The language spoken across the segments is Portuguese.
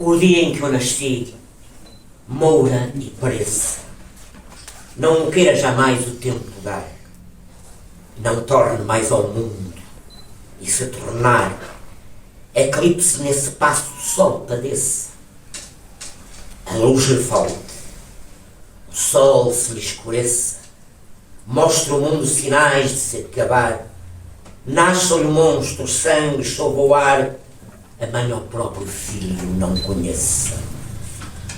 O dia em que eu nasci, moura e pereça. Não me queira jamais o tempo dar. Não torne mais ao mundo. E se tornar, eclipse nesse passo do sol padeça. A luz lhe falte, o sol se lhe escureça. Mostra o mundo sinais de se acabar. Nasçam-lhe monstros, sangue sob o ar. A mãe ao próprio filho não conheça.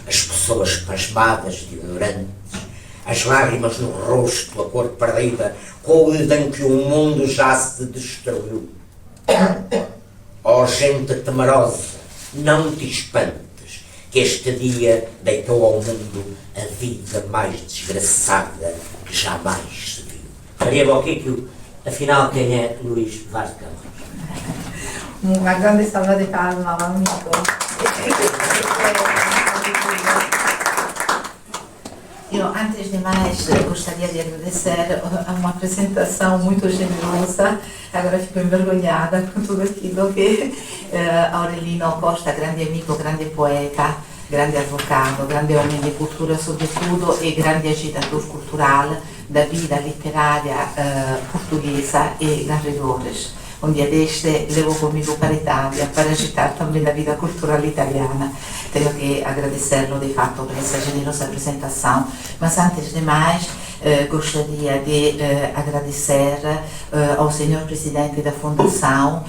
As pessoas pasmadas de ignorantes, as lágrimas no rosto, a cor perdida, com o dedo em que o mundo já se destruiu. Ó gente temerosa, não te espantes, que este dia deitou ao mundo a vida mais desgraçada que jamais se viu. Maria Boquicchio, afinal, quem é Luís Vaz de Camões? Uma grande salva de palmas ao amigo. Eu, antes de mais, gostaria de agradecer a uma apresentação muito generosa. Agora fico envergonhada com tudo aquilo que Aurelino Costa, grande amigo, grande poeta, grande avvocato, grande homem de cultura sobretudo e grande agitador cultural da vida literária portuguesa e Garrigores. Um dia deste levou comigo para a Itália para agitar também a vida cultural italiana. Tenho que agradecê-lo de fato por essa generosa apresentação, mas antes de mais gostaria de agradecer ao senhor presidente da Fundação,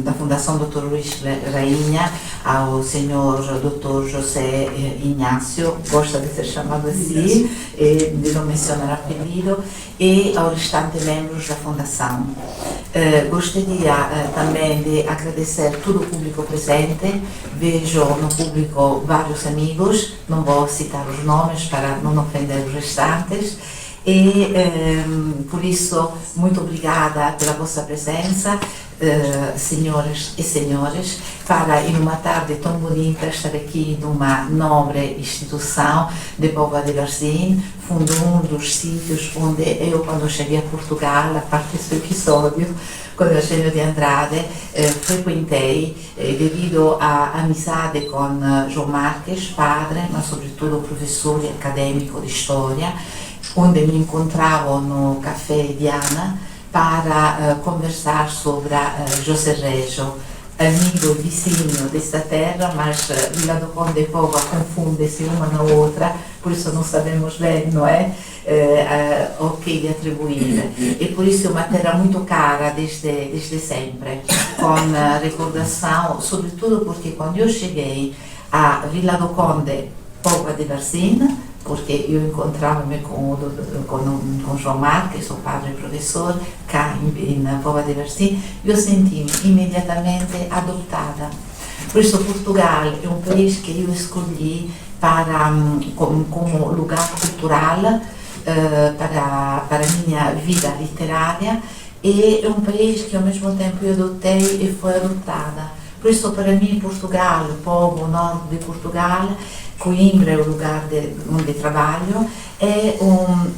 da Fundação Dr. Luís Rainha, ao senhor Dr. José Ignacio, gosta de ser chamado assim, de não mencionar apelido, e aos restantes membros da Fundação. Gostaria também de agradecer todo o público presente. Vejo no público vários amigos, não vou citar os nomes para não ofender os restantes, e por isso, muito obrigada pela vossa presença, senhoras e senhores, para em uma tarde tão bonita estar aqui numa nobre instituição de Póvoa de Varzim, fundo um dos sítios onde eu, quando cheguei a Portugal, a parte desse episódio, com o Eugênio de Andrade, frequentei devido à amizade com João Marques, padre, mas sobretudo professor e acadêmico de História, onde me encontravo no Café Diana para conversar sobre José Reggio, amigo vizinho desta terra, mas Vila do Conde e Póvoa confundem-se uma na outra, por isso não sabemos bem, não é? O que lhe atribuir. E por isso é uma terra muito cara desde sempre, com recordação, sobretudo porque quando eu cheguei a Vila do Conde, Póvoa de Varzim, porque eu encontrava-me com João Marques, o padre professor, cá em Póvoa de Varzim, eu senti-me imediatamente adotada. Por isso, Portugal é um país que eu escolhi como lugar cultural para a minha vida literária, e é um país que ao mesmo tempo eu adotei e foi adotada. Por isso, para mim, Portugal, o povo norte de Portugal, Coimbra é o lugar onde trabalho, é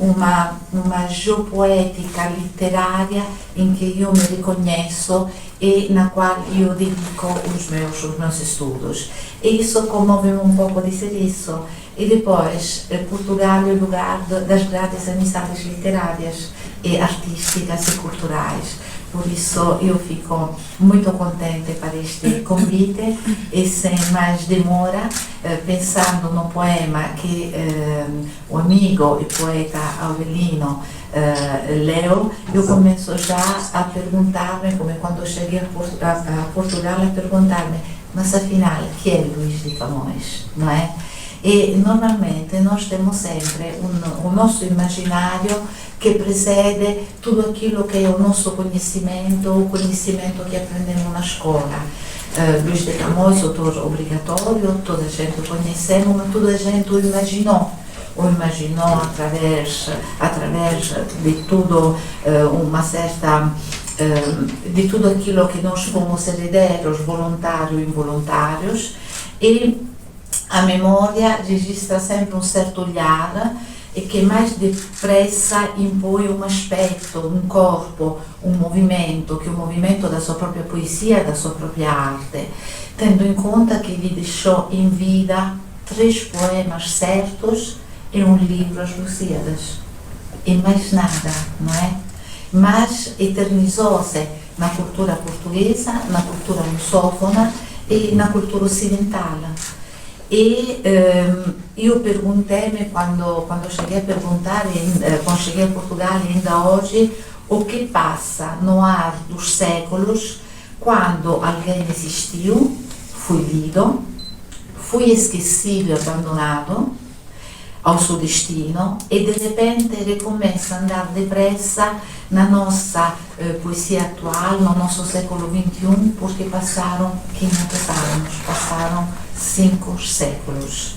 uma geopoética literária em que eu me reconheço e na qual eu dedico os meus estudos. E isso comove-me um pouco dizer isso. E depois, Portugal é o lugar das grandes amizades literárias e artísticas e culturais. Por isso eu fico muito contente para este convite e sem mais demora, pensando no poema que o amigo e poeta Aurelino leu, eu começo já a perguntar-me, como quando cheguei a Portugal, a perguntar-me, mas afinal, que é Luís de Camões, não é? E normalmente nós temos sempre o nosso imaginário que precede tudo aquilo que é o nosso conhecimento, o conhecimento que aprendemos na escola. Luís de Camões, autor obrigatório, toda a gente o conhecemos, mas toda a gente o imaginou. O imaginou através de tudo, uma certa de tudo aquilo que nós fomos herdeiros, voluntários e involuntários, e a memória registra sempre um certo olhar, e che mais depressa impõe un aspetto, un corpo, un movimento, che è un movimento da sua propria poesia, da sua propria arte, tendo in conto che vi deixou em vida 3 poemas certos e um livro As Lusíadas. E mais nada, não é? Mas eternizou-se na cultura portuguesa, na cultura lusófona e na cultura ocidental. E io perguntei-me, quando cheguei a perguntar, quando cheguei a Portugal e ainda hoje, o que passa no ar dos séculos quando alguém existiu, foi lido, foi esquecido e abandonado ao seu destino e de repente recomeça a andar depressa na nossa poesia atual, no nosso século XXI, porque passaram 500 anos, passaram 5 séculos.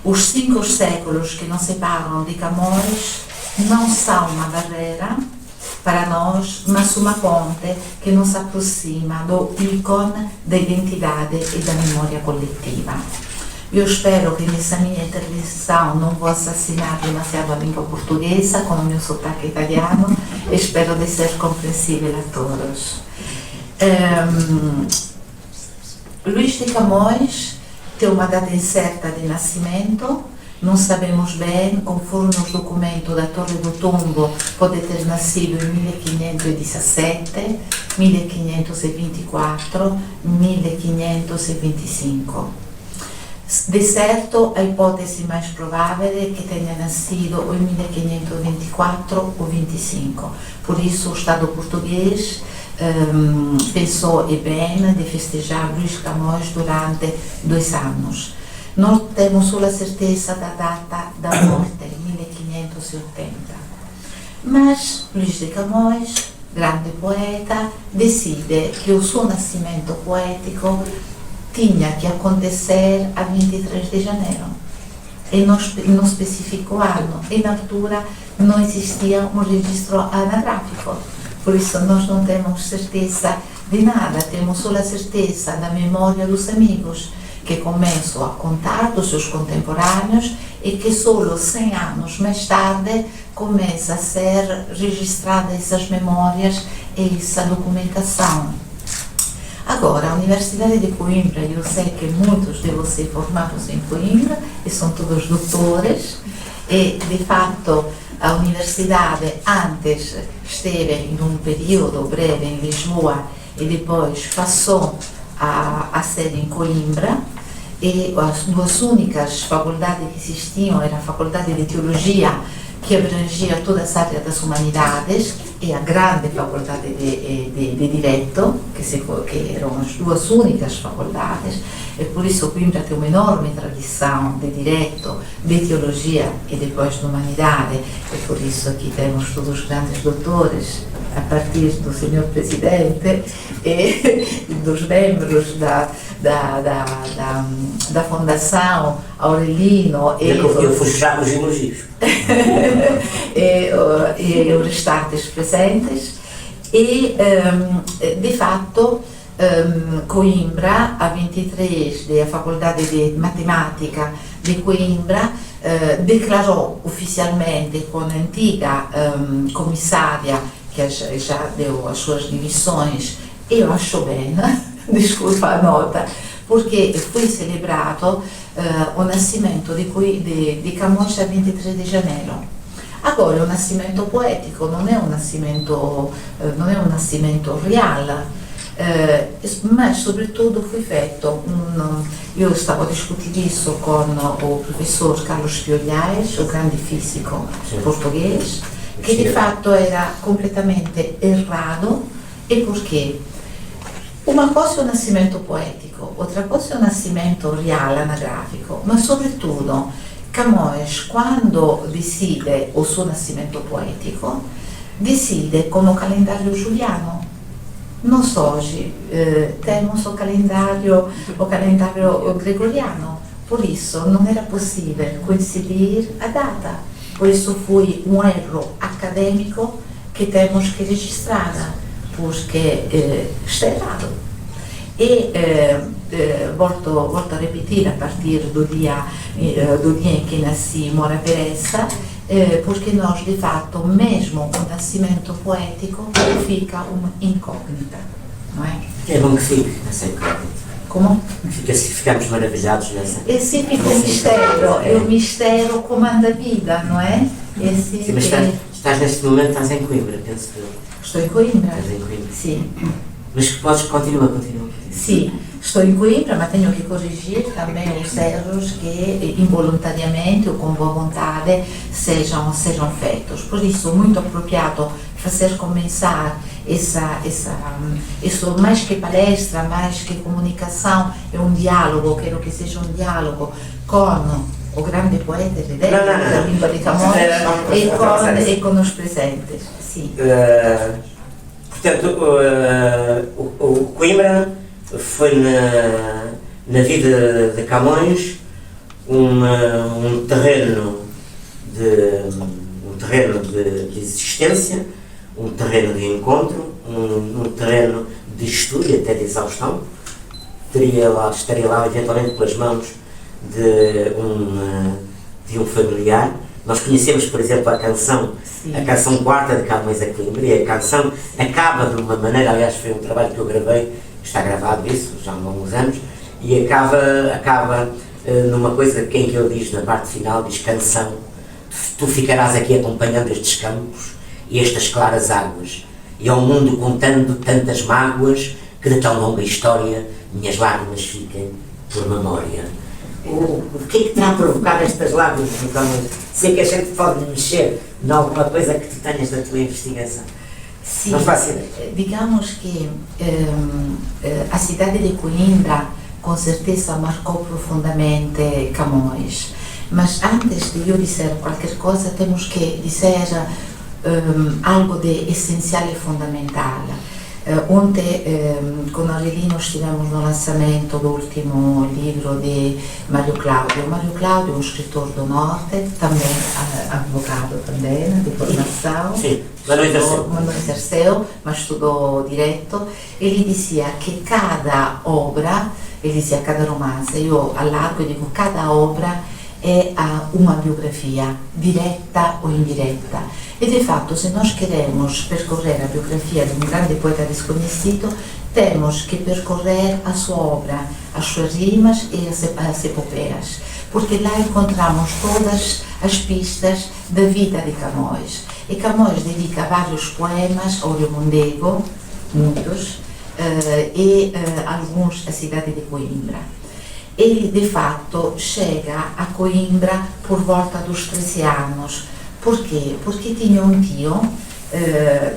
Os 5 séculos que nos separam de Camões não são uma barreira para nós, mas uma ponte que nos aproxima do ícone da identidade e da memória coletiva. Eu espero que nessa minha intervenção não vou assassinar demasiado a língua portuguesa com o meu sotaque italiano e espero de ser compreensível a todos. Luís de Camões tem uma data incerta de nascimento, não sabemos bem, conforme os documentos da Torre do Tombo, pode ter nascido em 1517, 1524, 1525. De certo, a ipotesi mais provável é que tenha nascido ou em 1524 ou 25. Por isso, o Estado português pensou e bem de festejar Luís Camões durante 2 anos. Nós temos só a certeza da data da morte, 1580. Mas Luís de Camões, grande poeta, decide que o seu nascimento poético tinha que acontecer a 23 de janeiro. E não especificou ano. E na altura não existia um registro anagráfico. Por isso nós não temos certeza de nada, temos só a certeza da memória dos amigos, que começam a contar dos seus contemporâneos e que só 100 anos mais tarde começa a ser registrada essas memórias e essa documentação. Agora, a Universidade de Coimbra, eu sei que muitos de vocês formados em Coimbra e são todos doutores, e de fato a universidade antes esteve em um período breve em Lisboa e depois passou a ser em Coimbra, e as 2 únicas faculdades que existiam eram a Faculdade de Teologia, que abrangia todas as áreas das humanidades, e a grande Faculdade de Direito, que eram as 2 únicas faculdades, e por isso Coimbra tem uma enorme tradição de Direito, de Teologia e depois de Humanidade, e por isso aqui temos todos os grandes doutores, a partir do Senhor Presidente e dos membros da Fundação Aurelino eu fui já os elogios e os restantes presentes e de fato Coimbra, a 23 da Faculdade de Matemática de Coimbra declarou oficialmente com a antiga comissária que já deu as suas dimissões, eu acho bem, desculpa a nota, porque foi celebrato o nascimento de Camões a 23 de janeiro. Agora, o nascimento poetico non è un nascimento reale, ma soprattutto foi feito io stavo discutendo isso com o professor Carlos Fiolhais, o grande físico português, che di fatto era completamente errado. E perché? Uma coisa é o nascimento poético, outra coisa é o nascimento real, anagrafico, ma soprattutto Camões, quando decide o suo nascimento poetico, decide com o calendário juliano. Nós hoje temos o calendário gregoriano, por isso não era possível coincidir a data. Por isso foi um erro acadêmico que temos que registrar, porque está errado. E volto a repetir, a partir do dia em que nasci, Mora Peressa, porque nós, de fato, mesmo o nascimento poético fica uma incógnita, não é? É bom que fique nessa incógnita. Como? Ficamos maravilhados nessa. É sempre o mistério, e o mistério comanda a vida, não é? Sim, mas estás neste momento, estás em Coimbra, penso que. Estou em Coimbra. Estás em Coimbra. Sim. Mas que podes, continua. Sim, estou em Coimbra, mas tenho que corrigir também os erros que involuntariamente ou com boa vontade sejam feitos. Por isso, muito apropriado fazer começar isso mais que palestra, mais que comunicação, é um diálogo, quero que seja um diálogo com o grande poeta da língua de Camões e com os presentes. Sim. Portanto, o Coimbra foi na vida de Camões um terreno de existência, um terreno de encontro, um terreno de estudo e até de exaustão. Estaria lá eventualmente pelas mãos de um familiar. Nós conhecemos, por exemplo, a canção quarta de Camões a Coimbra, e a canção acaba de uma maneira, aliás foi um trabalho que eu gravei, está gravado isso, já há alguns anos, e acaba numa coisa em que ele diz, na parte final, diz: canção, tu ficarás aqui acompanhando estes campos e estas claras águas, e ao mundo contando tantas mágoas, que de tão longa história minhas lágrimas fiquem por memória. O que é que terá provocado estas lágrimas? Sei que a gente pode mexer em alguma coisa que tu tenhas da tua investigação. Sim, não faço ideia. Digamos que a cidade de Coimbra com certeza marcou profundamente Camões, mas antes de eu dizer qualquer coisa temos que dizer algo de essencial e fundamental. Ontem, com Aurelino, estivemos no lançamento do último livro de Mário Cláudio. Mário Cláudio é um escritor do Norte, também advogado também, de formação. Sim, mas não exerceu, mas estudou direito. Ele dizia que cada obra, cada romance, eu alargo e digo, cada obra é uma biografia, direta ou indireta. E de fato, se nós queremos percorrer a biografia de um grande poeta desconhecido, temos que percorrer a sua obra, as suas rimas e as epopeias, porque lá encontramos todas as pistas da vida de Camões. E Camões dedica vários poemas ao Rio Mondego, muitos, e alguns à cidade de Coimbra. Ele, de fato, chega a Coimbra por volta dos 13 anos. Por quê? Porque tinha um tio,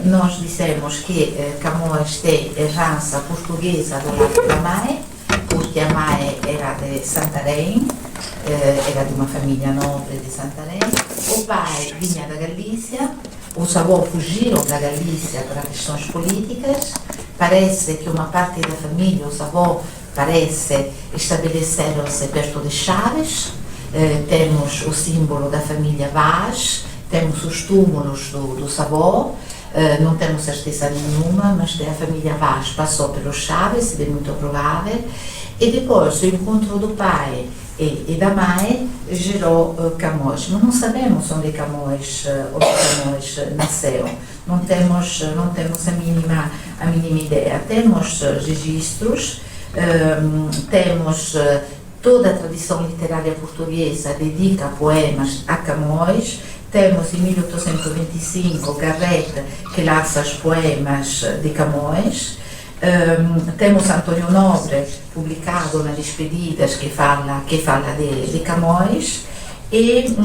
nós dissemos que Camões tem herança portuguesa do lado da mãe, porque a mãe era de Santarém, era de uma família nobre de Santarém. O pai vinha da Galícia, os avós fugiram da Galícia por questões políticas. Parece que uma parte da família, os avós, estabeleceram-se perto de Chaves. Temos o símbolo da família Vaz, temos os túmulos dos avós, não temos certeza nenhuma, mas a família Vaz passou pelos Chaves, é muito provável, e depois o encontro do pai e da mãe gerou Camões, mas não sabemos onde Camões nasceu, não temos a mínima ideia. Temos registros, temos toda a tradição literária portuguesa dedica poemas a Camões. Temos em 1825 Garrett, que lança os poemas de Camões. Temos Antônio Nobre, publicado nas Despedidas, que fala de Camões. E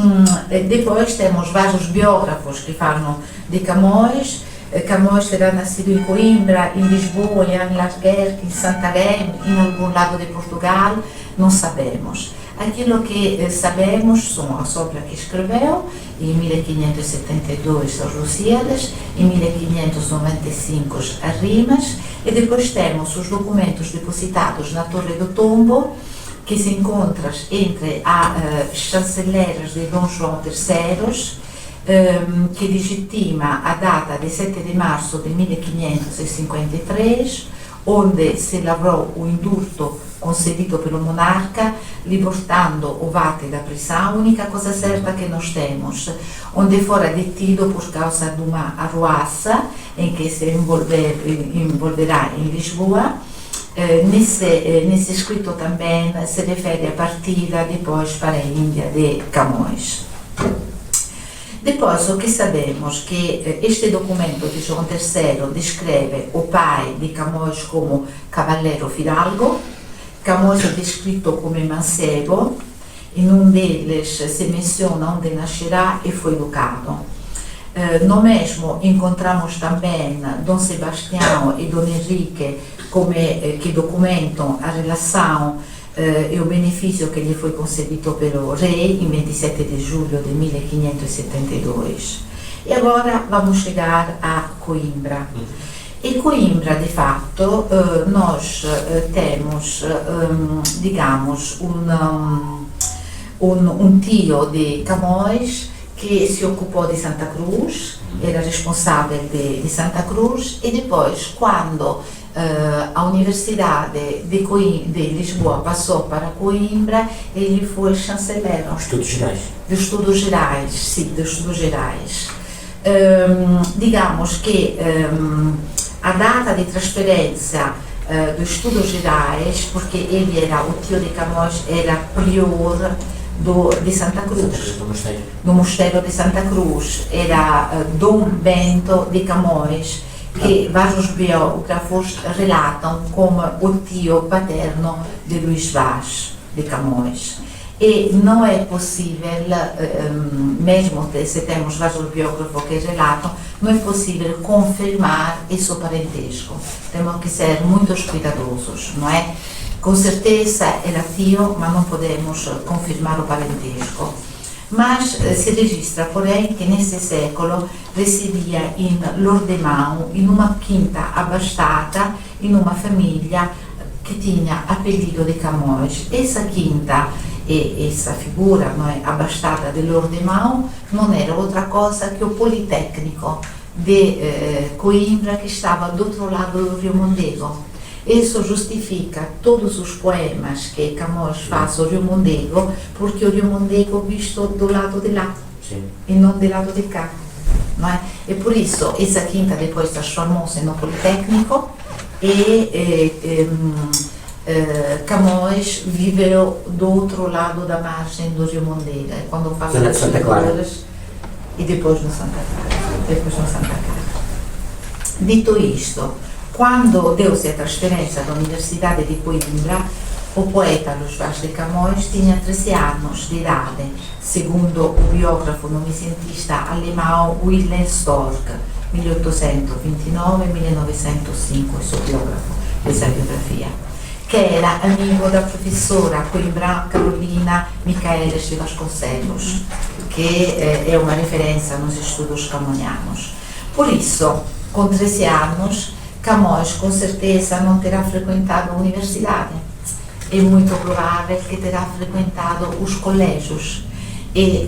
depois temos vários biógrafos que falam de Camões. Camões terá nascido em Coimbra, em Lisboa, em Algarve, em Santarém, em algum lado de Portugal, não sabemos. Aquilo que sabemos são as obras que escreveu, em 1572 os Lusíadas, em 1595 as rimas, e depois temos os documentos depositados na Torre do Tombo, que se encontram entre as chanceleras de Dom João III, que legitima a data de 7 de março de 1553, onde se lavrò un indulto concedito pelo monarca, libertando o vate da prisão, única coisa certa que nós temos, onde fora detido por causa de uma arruaça em que se envolverá em Lisboa. Nesse escrito também se refere à partida depois para a Índia de Camões. Depois, o que sabemos que este documento de João III descreve o pai de Camões como cavaleiro fidalgo. Camões é descrito como mancebo, em um deles se menciona onde nascerá e foi educado. No mesmo encontramos também Dom Sebastião e Dom Henrique que documentam a relação e o benefício que lhe foi concedido pelo rei em 27 de julho de 1572. E agora vamos chegar a Coimbra. E Coimbra, de fato, nós temos, digamos, um tio de Camões que se ocupou de Santa Cruz, era responsável de Santa Cruz, e depois, quando a Universidade de Lisboa passou para Coimbra, ele foi chanceler. Estudos Gerais. De Estudos Gerais, sim, de Estudos Gerais. Digamos que a data de transferência dos Estudos Gerais, porque ele era o tio de Camões, era prior de Santa Cruz, do Mosteiro de Santa Cruz, era Dom Bento de Camões, que vários biógrafos relatam como o tio paterno de Luís Vaz de Camões. E não é possível, mesmo se temos vários biógrafos que relatam, não é possível confirmar esse parentesco. Temos que ser muito cuidadosos, não é? Com certeza era tio, mas não podemos confirmar o parentesco. Mas se registra, porém, que nesse século residia em Lordemão, in uma quinta abastada, in uma família que tinha apelido de Camões. Essa quinta e essa figura, não é, abastada de Lordemão, não era outra coisa que o Politécnico de Coimbra, que estava do outro lado do Rio Mondego. Isso justifica todos os poemas que Camões faz ao Rio Mondego, porque o Rio Mondego é visto do lado de lá, sim, e não do lado de cá, não é? E por isso essa quinta depois transformou-se no Politécnico e Camões viveu do outro lado da margem do Rio Mondego, quando faz as Santa Clara e depois no Santa Clara. Dito isto, quando deu-se a transferência da Universidade de Coimbra, o poeta Luís Vaz de Camões tinha 13 anos de idade, segundo o biógrafo novecentista alemão Wilhelm Storck, 1829-1905, il suo biografo, questa biografia, che era amigo da professora coimbra Carolina Michaelis de Vasconcelos, que é uma referência nos estudos camonianos. Por isso, com 13 anos, Camões com certeza não terá frequentado a universidade. É muito provável que terá frequentado os colégios. E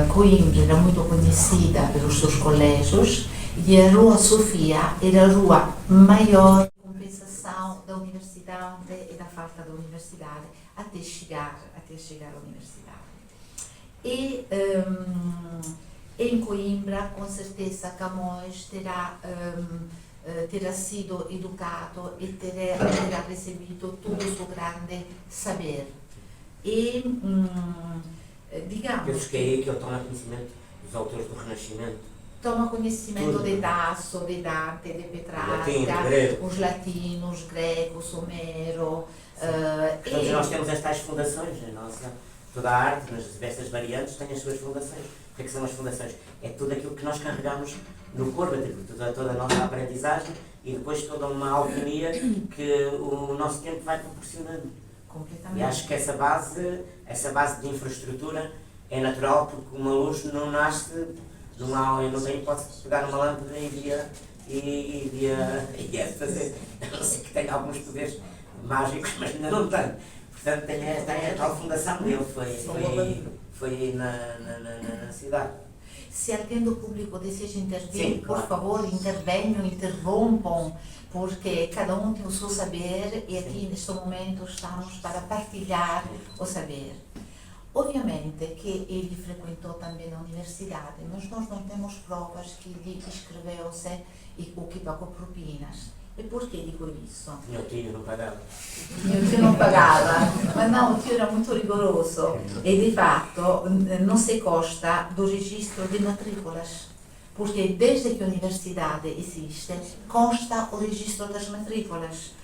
Coimbra era muito conhecida pelos seus colégios e a Rua Sofia era a rua maior de compensação da universidade e da falta da universidade até chegar à universidade. E em Coimbra, com certeza, Camões terá sido educado e terá recebido todo o seu grande saber. E, digamos... Penso que é aí que ele toma conhecimento dos autores do Renascimento. Toma conhecimento de Tasso, de Dante, de Petrarca, os latinos, gregos, Homero... Portanto, nós temos estas fundações, toda a arte, nas diversas variantes, tem as suas fundações. O que é que são as fundações? É tudo aquilo que nós carregamos no corpo, toda a nossa aprendizagem e depois toda uma alquimia que o nosso tempo vai proporcionando. Completamente. E acho que essa base de infraestrutura é natural, porque uma luz não nasce, eu não tenho hipótese de pegar numa lâmpada e fazer, a não ser que tenha alguns poderes mágicos, mas ainda não tenho. Portanto, tem a tal fundação dele, foi aí na cidade. se alguém do público deseja intervir, Sim, por claro. favor, intervenham, interrompam, porque cada um tem o seu saber e aqui neste momento estamos para partilhar o saber. Ovviamente que ele frequentou também a universidade, mas nós não temos provas que ele inscreveu-se e o que pagou propinas. E por que digo isso? Meu tio não pagava. Mio tio non pagava, ma no, o tio era molto rigoroso e di fatto non si consta do registro di matrículas, porque desde que a universidade existe, consta o registro das matrículas,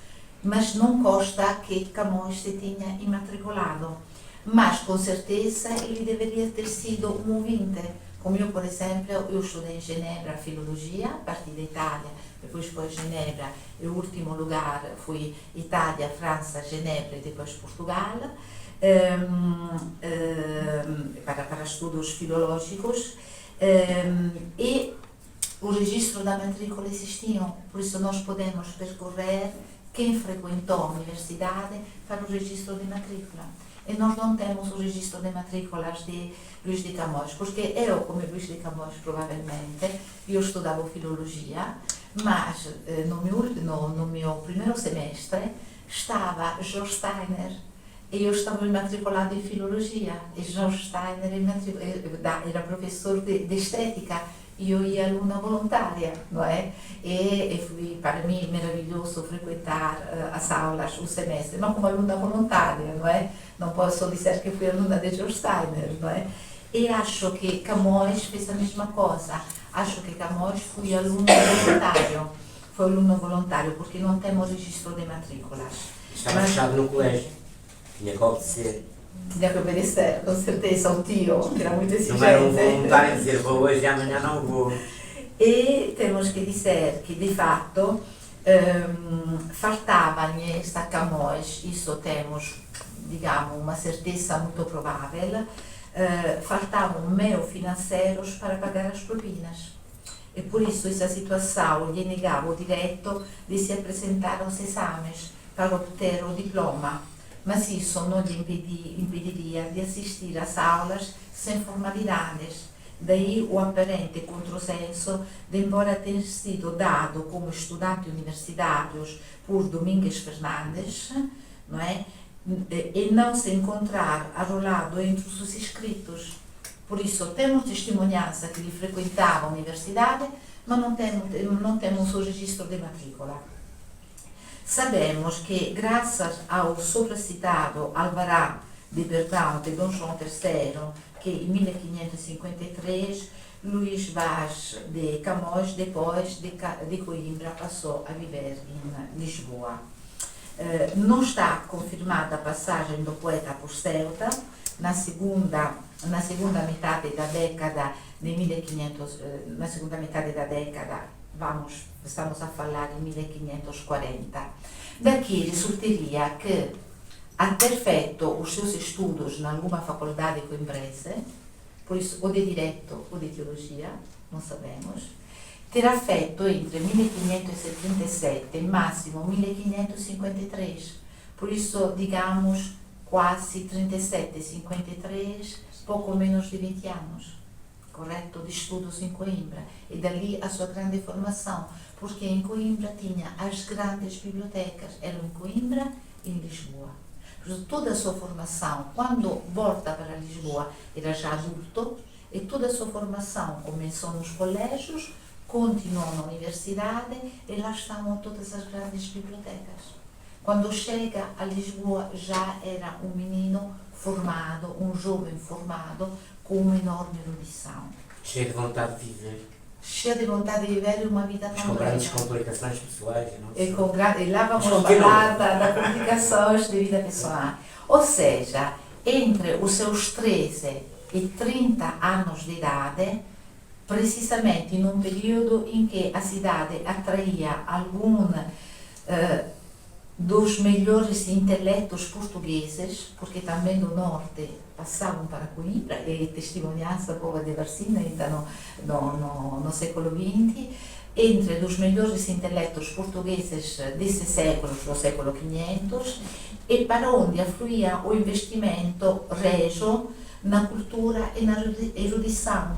mas não consta que Camões se tinha immatricolato. Mas com certeza ele deveria ter sido um ouvinte. Como eu, por exemplo, eu estudei em Genebra filologia, parti da Itália, depois foi Genebra, e o último lugar foi Itália, França, Genebra e depois Portugal, para estudos filológicos, e o registro da matrícula existiam, por isso nós podemos percorrer quem frequentou a universidade para o registro de matrícula. E nós não temos o registro de matrículas de Luís de Camões, porque eu, como Luís de Camões, provavelmente, eu estudava filologia, mas no meu primeiro semestre estava George Steiner e eu estava matriculado em filologia. E George Steiner era professor de estética e eu ia aluna voluntária, não é? E foi para mim maravilhoso frequentar as aulas, o semestre, mas como aluna voluntária, não é? Não posso dizer que fui aluna de George Steiner, não é? E acho que Camões fez a mesma coisa. Acho que Camões foi aluno voluntário, porque não temos registro de matrículas. Estava fechado no colégio, tinha que obedecer. Tinha que obedecer, com certeza, ao tio, que era muito exigente. Não era um voluntário dizer vou hoje e amanhã não vou. E temos que dizer que, de fato, faltava-lhe a Camões, isso temos, digamos, uma certeza muito provável, faltavam meios financeiros para pagar as propinas. E por isso essa situação lhe negava o direito de se apresentar aos exames para obter o diploma, mas isso não lhe impediria de assistir às aulas sem formalidades. Daí o aparente controsenso de, embora tenha sido dado como estudante universitários por Domingos Fernandes, não é? E não se encontrar arrolado entre os inscritos. Por isso, temos testemunhança que ele frequentava a universidade, mas não temos o registro de matrícula. Sabemos que, graças ao sopracitado Alvará de Verdão de Dom João III, que em 1553, Luís Vaz de Camões, depois de Coimbra, passou a viver em Lisboa. Não está confirmada a passagem do poeta por Ceuta na segunda metade da década de 1500, na segunda metade da década, estamos a falar em 1540. Daqui resultaria que, a ter feito os seus estudos em alguma faculdade coimbrese, por isso ou de direito ou de teologia, não sabemos, terá feito entre 1577 e máximo 1553, por isso, digamos, quase 37, 53, pouco menos de 20 anos, correto, de estudos em Coimbra, e dali a sua grande formação, porque em Coimbra tinha as grandes bibliotecas, eram em Coimbra e em Lisboa. Por isso, toda a sua formação, quando volta para Lisboa, era já adulto, e toda a sua formação começou nos colégios, continuou na universidade e lá estavam todas as grandes bibliotecas. Quando chega a Lisboa já era um menino formado, um jovem formado com uma enorme erudição. Cheio de vontade de viver. Cheio de vontade de viver uma vida tão com grandes grande. complicações pessoais. Não E lá vamos falar das complicações de vida pessoal. Ou seja, entre os seus 13 e 30 anos de idade, precisamente em um período em que a cidade atraía algum dos melhores intelectos portugueses, porque também do norte passavam para Coimbra, e testemunhança boa de Varsina ainda no século XX, entre os melhores intelectos portugueses desse século, do século 500, e para onde afluía o investimento régio na cultura e na erudição.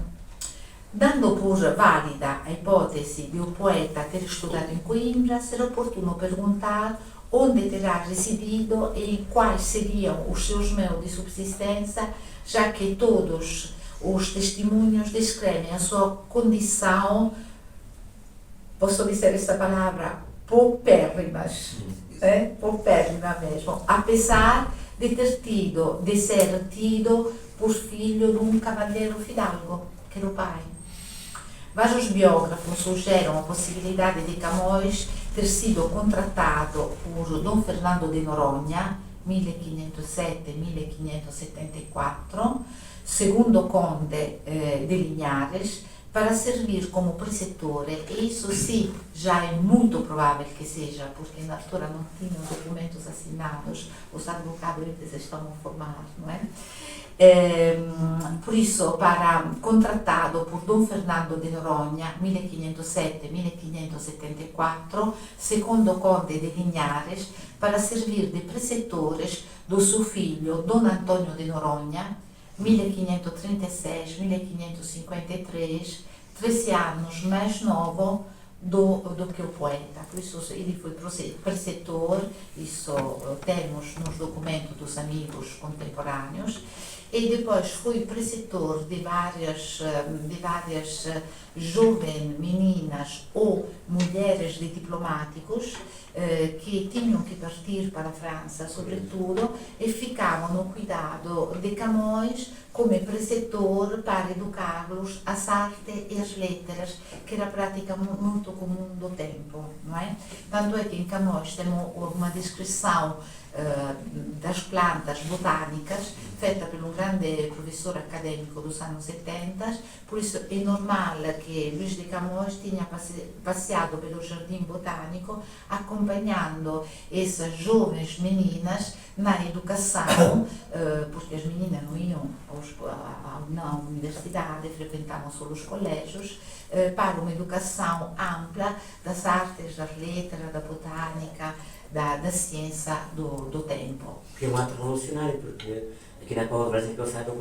Dando por válida a hipótese de o poeta ter estudado em Coimbra, será oportuno perguntar onde terá residido e quais seriam os seus meios de subsistência, já que todos os testemunhos descrevem a sua condição, posso dizer esta palavra, paupérrimas, paupérrima mesmo, apesar de ser tido por filho de um cavalheiro fidalgo, que era o pai. Vários biógrafos sugerem a possibilidade de Camões ter sido contratado por Dom Fernando de Noronha, 1507-1574, segundo conde de Linhares, para servir como preceptore, e isso sim já é muito provável que seja, porque na altura não tinham documentos assinados, os advogados estão a formar, não é? Por isso, contratado por Dom Fernando de Noronha, 1507-1574, segundo conde de Linhares, para servir de preceptores do seu filho Dom Antônio de Noronha, 1536-1553, 13 anos mais novo do que o poeta. Por isso ele foi preceptor, isso temos nos documentos dos amigos contemporâneos, e depois foi preceptor de várias jovens meninas ou mulheres de diplomáticos que tinham que partir para a França, sobretudo, e ficavam no cuidado de Camões como preceptor para educá-los às artes e às letras, que era prática muito comum do tempo, não é? Tanto é que em Camões temos uma descrição das plantas botânicas feita por um grande professor acadêmico dos anos 70, por isso é normal que Luís de Camões tinha passeado pelo jardim botânico acompanhando essas jovens meninas na educação, porque as meninas não iam na universidade, frequentavam só os colégios, para uma educação ampla das artes, das letras, da botânica, da ciência do tempo. Que é um ato revolucionário, porque aqui na Paula Brasil, que eu saiba,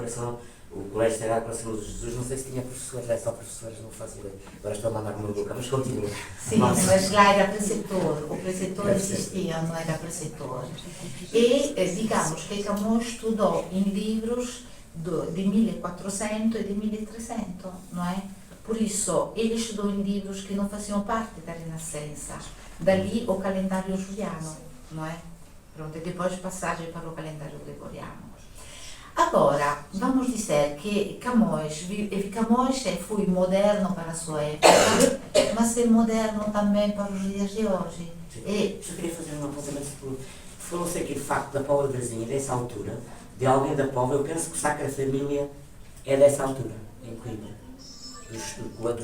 o Colégio Sagrado Coração de Jesus, não sei se tinha professores, é só professores, não faço ideia. Agora estou a mandar uma boca, mas continua. Sim, mas lá era preceptor, o preceptor existia, não era preceptor. E digamos que Camões estudou em livros de 1400 e de 1300, não é? Por isso, ele estudou em livros que não faziam parte da Renascença. Dali o calendário juliano, não é? Pronto, e depois passagem para o calendário gregoriano. Agora, vamos dizer que Camões foi moderno para a sua época, mas é moderno também para os dias de hoje. E eu queria fazer um apontamento. Falou-se aqui de facto da Póvoa de Varzim, dessa altura, de alguém da Póvoa. Eu penso que o Sacra Família é dessa altura, em Coimbra, dos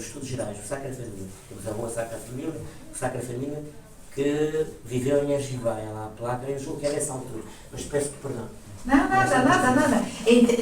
estudos gerais, o Sacra Família. Temos a rua Sacra Família, o Sacra Família, que viveu em Argivaia, lá a placa, eu julgo que é dessa altura, mas peço perdão. Não, nada.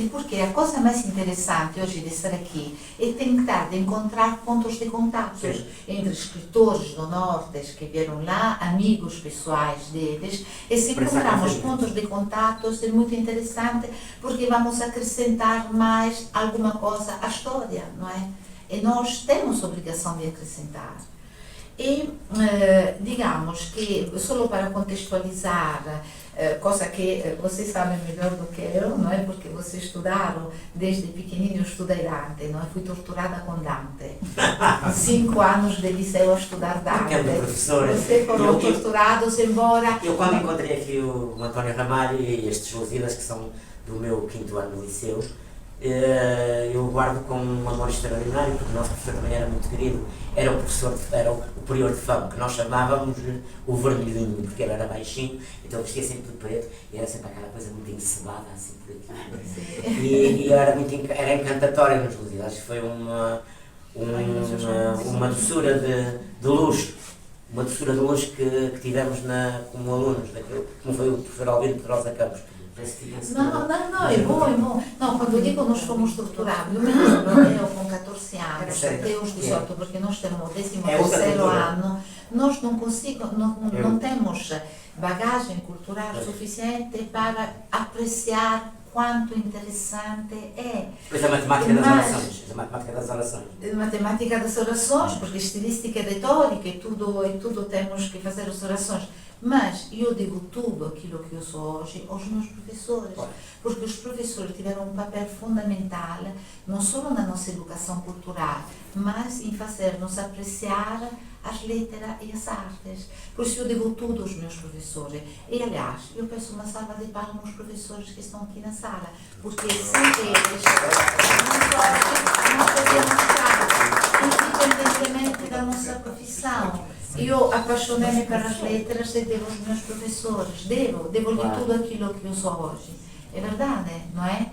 Porque a coisa mais interessante hoje de estar aqui é tentar de encontrar pontos de contato entre escritores do Norte que vieram lá, amigos pessoais deles, e se encontrarmos pontos de contato é muito interessante, porque vamos acrescentar mais alguma coisa à história, não é? E nós temos a obrigação de acrescentar. E digamos que, só para contextualizar, coisa que vocês sabem melhor do que eu, não é? Porque vocês estudaram, desde pequenino eu estudei Dante, não é? Fui torturada com Dante. 5 anos de liceu a estudar Dante. Vocês foram torturados, embora... Eu quando encontrei aqui o António Ramalho e estes Lusíadas, que são do meu 5º ano no liceu, eu guardo com um amor extraordinário, porque o nosso professor também era muito querido, era o prior de fama, que nós chamávamos o vermelhinho, porque ele era baixinho, então ele vestia sempre de preto, e era sempre aquela coisa muito encebada, assim, por aqui. E era encantatório nos Lusíadas. Acho que foi uma doçura de luz, que tivemos como alunos, como foi o professor Albino Pedrosa Campos. Não, é bom. Não, quando eu digo nós fomos torturados, eu me lembro, com 14 anos, até os 18, porque nós temos o 13º ano, nós não temos bagagem cultural suficiente para apreciar quanto interessante é. Pois a matemática das orações. A matemática das orações. Matemática das orações, porque estilística é retórica e tudo temos que fazer as orações. Mas eu digo tudo aquilo que eu sou hoje aos meus professores, porque os professores tiveram um papel fundamental, não só na nossa educação cultural, mas em fazer-nos apreciar as letras e as artes. Por isso eu digo tudo aos meus professores. E, aliás, eu peço uma salva de palmas aos professores que estão aqui na sala, porque sem eles não podemos estar, independentemente da nossa profissão. Eu apaixonei-me pelas letras e devo aos meus professores, devo-lhe tudo aquilo que eu sou hoje. É verdade, não é?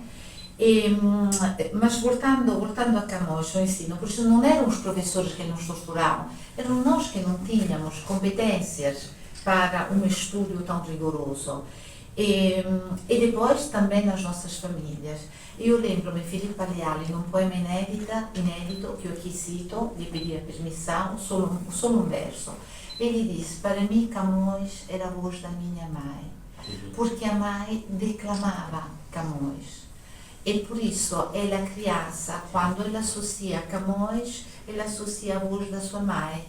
Mas voltando a Camões, o ensino, por isso não eram os professores que nos torturavam, eram nós que não tínhamos competências para um estudo tão rigoroso. E depois também nas nossas famílias. Eu lembro-me Filippo Pagliari, num poema inédito, que eu aqui cito, lhe pedi a permissão, só um verso. Ele diz: para mim Camões era a voz da minha mãe, porque a mãe declamava Camões. E por isso, ela criança, quando ela associa Camões, ela associa a voz da sua mãe.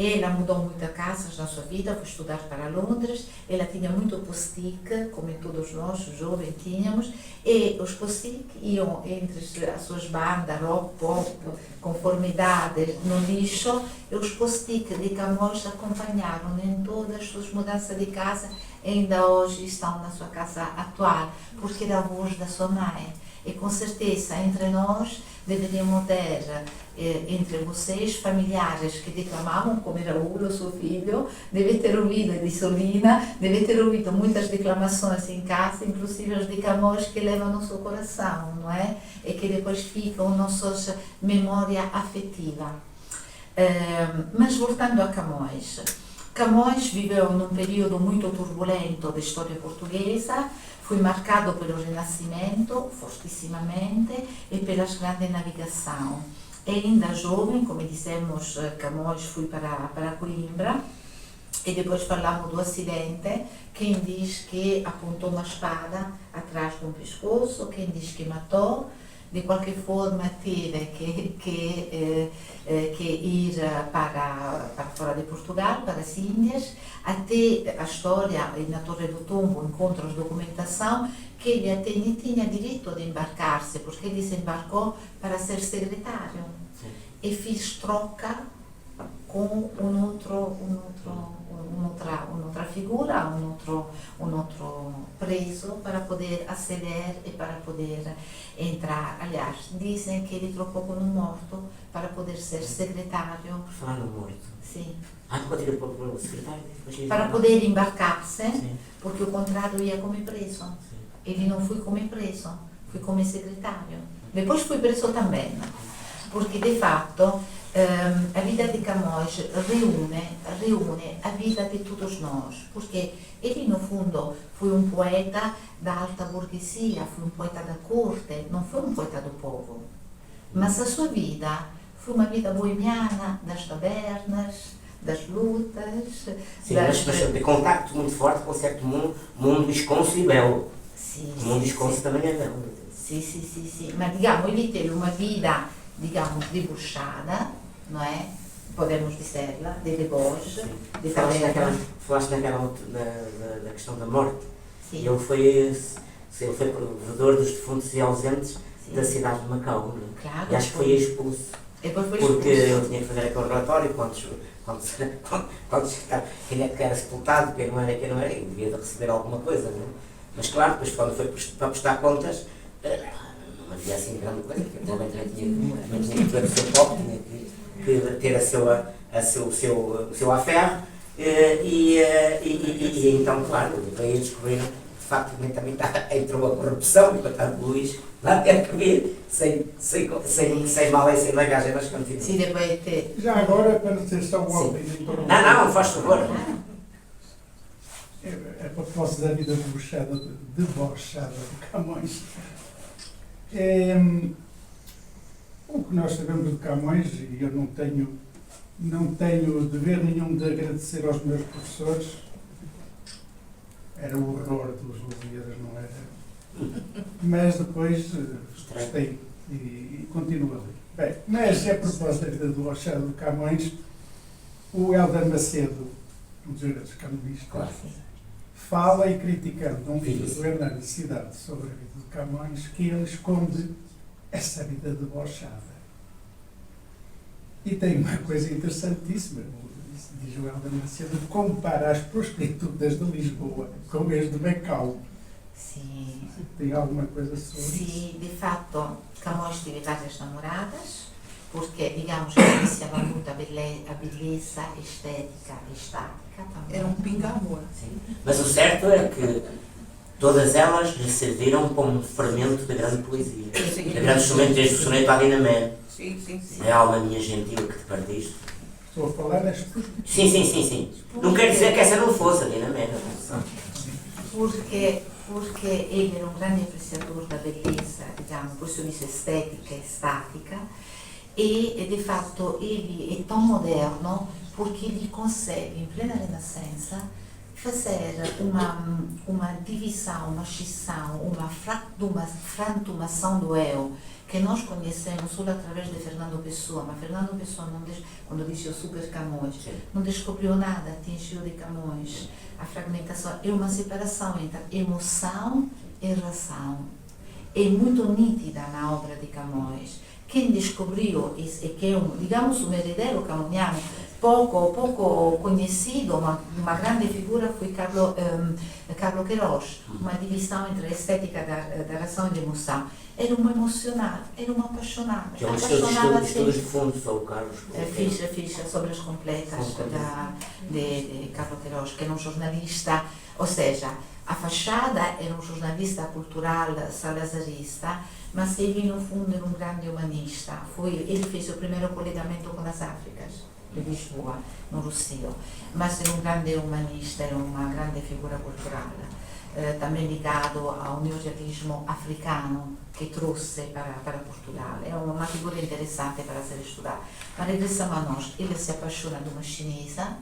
Ela mudou muitas casas na sua vida, foi estudar para Londres, ela tinha muito post-it, como todos nós, jovens, tínhamos, e os post-it iam entre as suas bandas, rock, pop, conformidades, no lixo, e os post-it de Camões acompanharam em todas as suas mudanças de casa, e ainda hoje estão na sua casa atual, porque era a voz da sua mãe. E com certeza, entre nós, deveríamos ter, entre vocês, familiares que declamavam, como Raul, o seu filho, deve ter ouvido de Solina, deve ter ouvido muitas declamações em casa, inclusive as de Camões, que levam no seu coração, não é? E que depois ficam na nossa memória afetiva. Mas voltando a Camões. Camões viveu num período muito turbulento da história portuguesa, foi marcado pelo Renascimento, fortissimamente, e pela grande navegação. E ainda jovem, como dissemos, Camões foi para Coimbra, e depois falamos do acidente, quem diz que apontou uma espada atrás do pescoço, quem diz que matou. De qualquer forma, teve que ir para fora de Portugal, para as Índias, até a história, na Torre do Tombo, encontros, documentação, que ele até nem tinha direito de embarcar-se, porque ele se embarcou para ser secretário. Sim. E fez troca com outra figura, um outro preso, para poder aceder e para poder entrar. Aliás, dizem que ele trocou com um morto para poder ser secretário. Por falar no morto? Sim. Pode ir para o secretário? Para poder embarcar-se, porque o contrário ia como preso. Sim. Ele não foi como preso, foi como secretário. Depois foi preso também, porque de fato a vida de Camões reúne a vida de todos nós, porque ele no fundo foi um poeta da alta burguesia, foi um poeta da corte, não foi um poeta do povo, mas a sua vida foi uma vida boemiana, das tabernas, das lutas. Sim, mas de contacto muito forte com certo mundo visconso e belo. Sim, o mundo visconso também é belo. Sim, mas digamos, ele teve uma vida, digamos, debochada, não é? Podemos dizerla, de deboche, de Falaste naquela da questão da morte. Sim. Ele foi provedor dos defuntos e ausentes da cidade de Macau, não é? Claro, e acho que foi expulso. Porque ele tinha que fazer aquele relatório quem é que era sepultado, quem não era, e devia de receber alguma coisa, não é? Mas claro, depois quando foi para prestar contas, não havia assim grande coisa, porque provavelmente tinha que ter o seu copo, tinha que ter o seu affaire, e então, claro, veio descobrir que de facto também entrou a corrupção, e portanto Luís lá ter que vir sem mal e sem bagagem nas cantinas. Sim, depois ter... Já agora, para ter só uma opinião. Não, faz favor. A propósito da vida debochada de Camões. O que nós sabemos de Camões, e eu não tenho dever nenhum de agradecer aos meus professores, era o horror dos Lusíadas, não era? mas depois gostei e continuo ali. Bem, mas a propósito da vida do Machado de Camões, o Hélder Macedo, um dos grandes camõistas, Claro. fala e criticando um livro Isso. do Hernani Cidade sobre a vida de Camões, que ele esconde essa vida debochada. E tem uma coisa interessantíssima, diz o Hélder Macedo, compara as prostitutas de Lisboa com as de Macau. Sì. Tem alguma coisa sobre isso? Sì, di fatto Camões teve várias namoradas, porque digamos que apreciava muito a beleza estética e estática também. Era um pinga-amor. Sim. Mas o certo é que todas elas lhe serviram como um fermento de grande poesia. De grande instrumento, desde o soneto à Dinamé. Sim, sim, sim. É alma minha gentil que te perdiste. Estou a falar das prostitutas. Sim. Não quer dizer que essa não fosse a Dinamé. Porque ele era um grande apreciador da beleza, diciamo, por isso disse estética e estática, e di fatto ele é tão moderno porque ele consegue, em plena Renascença, fazer uma divisão, uma scisão, uma frantumação do eu, que nós conhecemos só através de Fernando Pessoa, mas Fernando Pessoa, quando disse o Super Camões, não descobriu nada, atingiu de Camões. A fragmentação é uma separação entre emoção e razão. É muito nítida na obra de Camões. Quem descobriu, e que é digamos, um herdeiro camoniano, pouco conhecido, uma grande figura foi Carlo Queiroz, uma divisão entre a estética da razão e da emoção. Era uma emocional, era uma apaixonada. Que é um estudos de fundo sobre o Carlos. Fiz sobre as completas de Carlo Queiroz, que era um jornalista, ou seja, a fachada era um jornalista cultural salazarista, mas ele no fundo era um grande humanista. Ele fez o primeiro colegamento com as Áfricas de Lisboa, no Rossio, mas era um grande humanista, era uma grande figura cultural, também ligado ao neorrealismo africano que trouxe para Portugal. É uma figura interessante para ser estudada. Mas regressamos a nós, ele se apaixona de uma chinesa,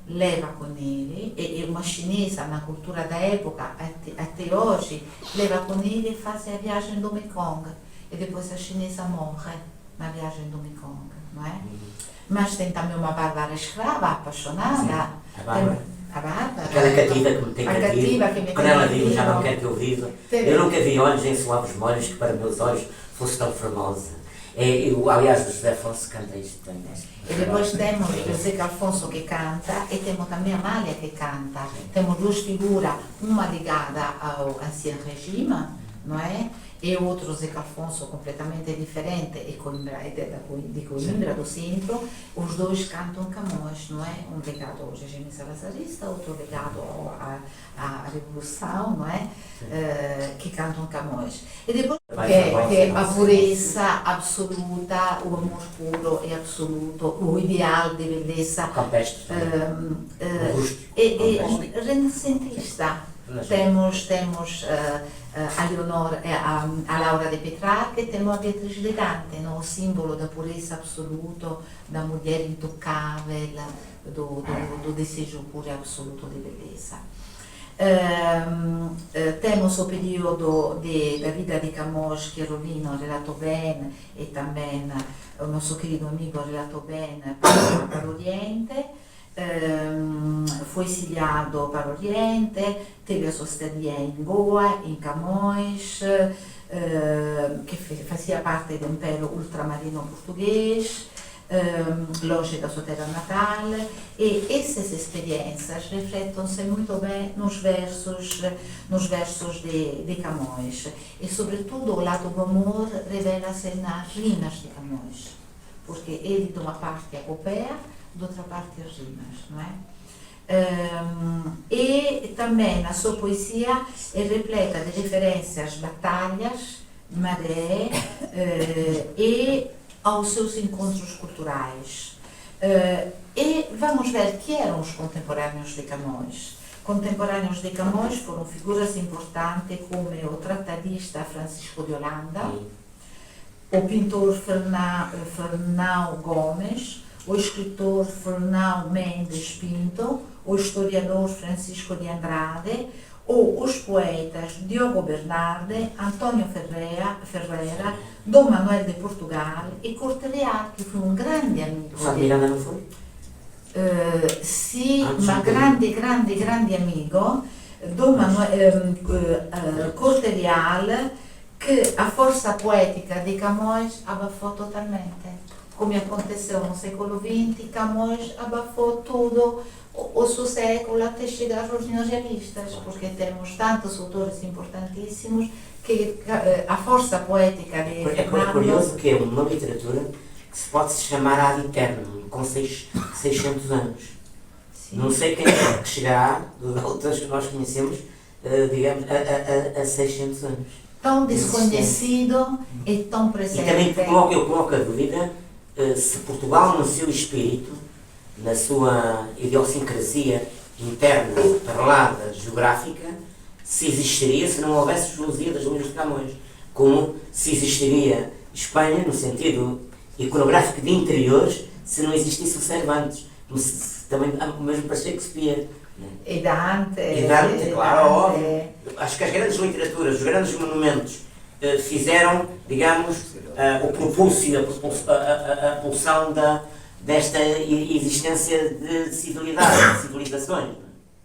leva com ele, e uma chinesa na cultura da época, até hoje, leva com ele e faz a viagem do Mekong. E depois a chinesa morre na viagem do Mekong, não é? Mas tem também uma bárbara escrava, apaixonada. A Bárbara. A Bárbara. Aquela cativa que me tem A cativa que me quando tem ela vive, já não cativo. quer que eu viva. Eu nunca vi olhos em suaves molhos que para meus olhos fosse tão formosa. Aliás, o José Afonso canta isto também. E depois temos o Zeca Alfonso que canta e temos também a Amália que canta. Temos duas figuras, uma ligada ao Ancien Regime, não é? E outro Zeca Alfonso completamente diferente, e de Coimbra, do centro. Os dois cantam Camões, não é? Um ligado ao regime salazarista, outro ligado à Revolução, não é? Que cantam Camões. E depois que a pureza absoluta, o amor puro e absoluto, o ideal de beleza Campestre. é renascentista. Temos a Leonor, a Laura de Petrarca, e temos a Beatriz de Dante, no? O símbolo da pureza absoluta, da mulher intocável, do desejo puro e absoluto de beleza. Temos o período da vida de Camões, que Rolino relatou bem, e também o nosso querido amigo relatou bem para o Oriente. Foi exiliado para o Oriente, teve a sua estadia em Goa, em Camões, que fazia parte do Império Ultramarino Português, longe da sua terra natal, e essas experiências refletem-se muito bem nos versos de Camões, e sobretudo o lado do amor revela-se nas rimas de Camões, porque ele de uma parte epopeia, de outra parte as rimas, não é? E também a sua poesia é repleta de referências, batalhas, maré e aos seus encontros culturais. E vamos ver que eram os contemporâneos de Camões. Contemporâneos de Camões foram figuras importantes como o tratadista Francisco de Holanda, o pintor Fernão Gomes, o escritor Fernão Mendes Pinto, o historiador Francisco de Andrade, ou os poetas Diogo Bernardi, António Ferreira, Dom Manuel de Portugal e Corte Real, que foi um grande amigo. Sá de Miranda não foi? Sì, Ah, ma sì. grande amigo, Dom Manuel Corte Real, que a força poética de Camões abafou totalmente. Como aconteceu no século XX, Camões abafou tudo o seu século até chegar aos neorrealistas, porque temos tantos autores importantíssimos que a força poética de É curioso que é uma literatura que se pode chamar ad eternum, com 600 anos. Sim. Não sei quem é que chegará, dos autores que nós conhecemos, digamos, a 600 anos. Tão desconhecido e tão presente. E também eu coloco a dúvida se Portugal, no seu espírito, na sua idiosincrasia interna, parlada, geográfica, se existiria, se não houvesse os Lusíadas, Luís de Camões, como se existiria Espanha, no sentido iconográfico de interiores, se não existisse o Cervantes, também mesmo para Shakespeare. E Dante. E Dante, claro, óbvio. Acho que as grandes literaturas, os grandes monumentos fizeram, digamos, o propúcio, a pulsão desta existência de civilidade, de civilizações.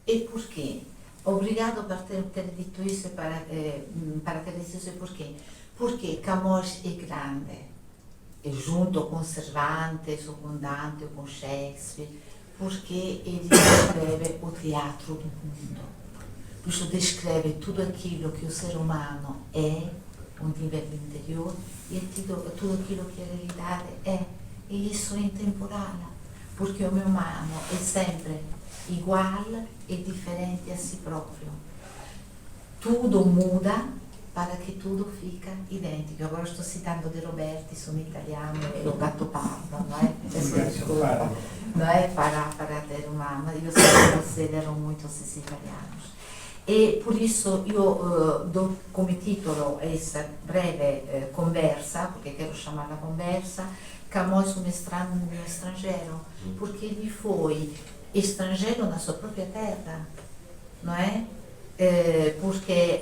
E porquê? Obrigado por ter dito isso, para ter dito isso porquê? Porque Camões é grande, e junto com Cervantes, ou com Dante, ou com Shakespeare, porque ele descreve o teatro do mundo. Por isso descreve tudo aquilo que o ser humano é, um nível interior, e tudo aquilo que a realidade é. E isso é intemporal, porque o meu humano é sempre igual e diferente a si próprio. Tudo muda para que tudo fica idêntico. Agora estou citando De Roberti, sono italiano, e o Gattopardo, não é? Peço desculpa, não é? Para ter uma... Eu sei que vocês eram muito esses italianos. E por isso io do come titolo essa breve conversa, porque quero chamar-la conversa, Camões um estrangeiro, porque ele foi estrangeiro na sua própria terra, não é? Porque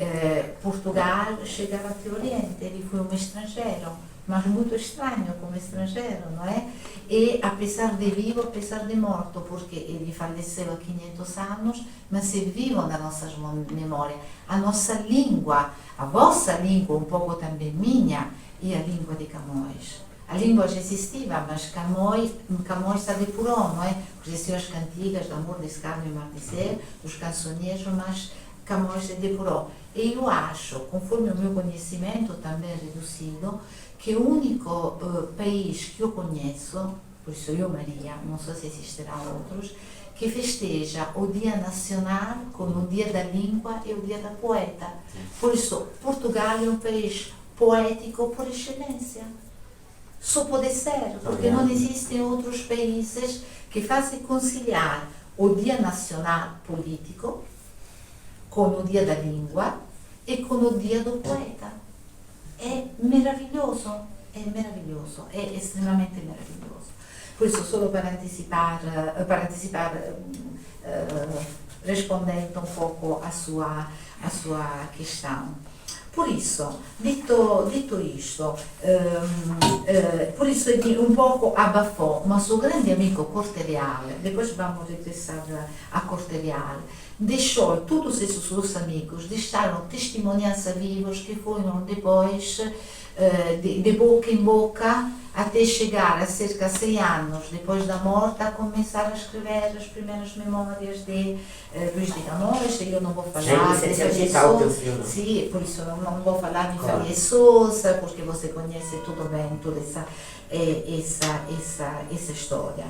Portugal chegava até o Oriente, ele foi um estrangeiro, mas muito estranho como estrangeiro, não é? E apesar de vivo, apesar de morto, porque ele faleceu há 500 anos, mas é vivo nas nossas memórias. A nossa língua, a vossa língua, um pouco também minha, é a língua de Camões. A língua já existia, mas Camões se depurou, não é? Existiam as cantigas de amor, de escárnio e maldizer, os cancioneiros, mas Camões se depurou. E eu acho, conforme o meu conhecimento também reduzido, que o único país que eu conheço, por isso eu, Maria, não sei se existirão outros, que festeja o Dia Nacional como o Dia da Língua e o Dia da Poeta. Por isso, Portugal é um país poético por excelência. Só pode ser, porque não existem outros países que fazem conciliar o Dia Nacional político com o Dia da Língua e com o Dia do Poeta. É maravilhoso, é extremamente maravilhoso. Por isso, só para antecipar, respondendo um pouco a sua questão. Por isso, dito isto, por isso ele um pouco abafou, mas o grande amigo Corte Real, depois vamos regressar a Corte Real, deixou, todos esses seus amigos deixaram testemunhança vivos que foram depois, de boca em boca, até chegar a cerca de 100 anos depois da morte, a começar a escrever as primeiras memórias de Luís de Camões. Eu não vou falar de Faria Sousa, sim, por isso não vou falar de Faria Sousa, porque você conhece tudo bem toda essa história.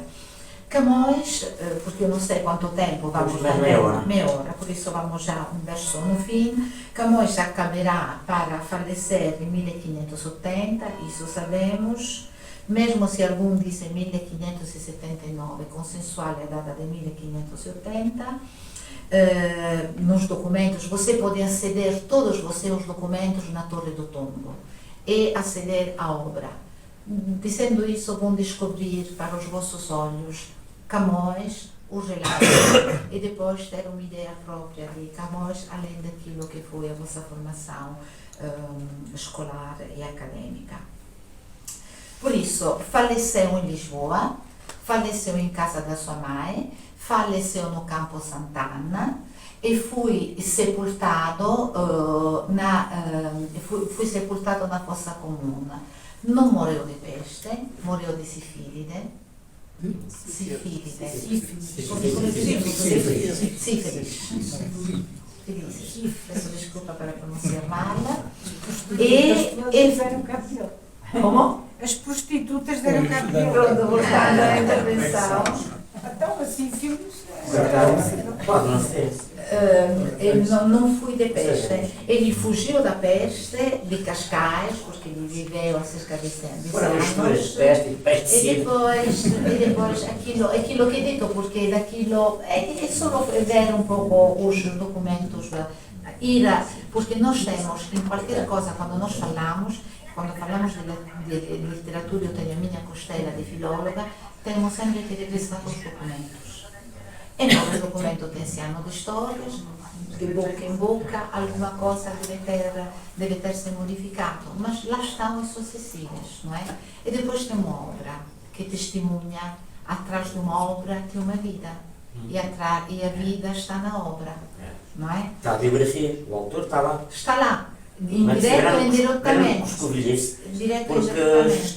Camões, porque eu não sei quanto tempo vamos dar, meia hora, por isso vamos já verso no fim. Camões acabará para falecer em 1580, isso sabemos, mesmo se algum diz 1579, consensual é a data de 1580. Nos documentos, você pode aceder todos os documentos na Torre do Tombo e aceder à obra. Dizendo isso, vão descobrir para os vossos olhos Camões, o relato e depois ter uma ideia própria de Camões, além daquilo que foi a vossa formação escolar e acadêmica. Por isso, faleceu em Lisboa, faleceu em casa da sua mãe, faleceu no Campo Sant'Anna e foi sepultado foi sepultado na fossa comune. Não morreu de peste, morreu de sífilide. Sífilis. Peço desculpa para pronunciar mal. Como? As prostitutas deram cabo dele. Pronto, voltando à intervenção. Então, assim, filhos. Pode não ser. Ele não foi de peste. Ele fugiu da peste de Cascais, porque ele viveu há cerca de 100 Foram misturas anos. de peste e peste E depois aquilo que dico, porque daquilo é só ver um pouco os documentos, porque nós temos em qualquer coisa, quando falamos de literatura, eu tenho a minha costela de filóloga, temos sempre que regressar aos documentos. E no documento tem esse ano de histórias, de boca em boca, alguma coisa deve ter se modificado, mas lá estão as sucessivas, não é? E depois tem uma obra que testemunha, atrás de uma obra tem uma vida, e a vida está na obra, não é? Está a biografia, o autor está lá. Está lá, indireto ou indiretamente. Porque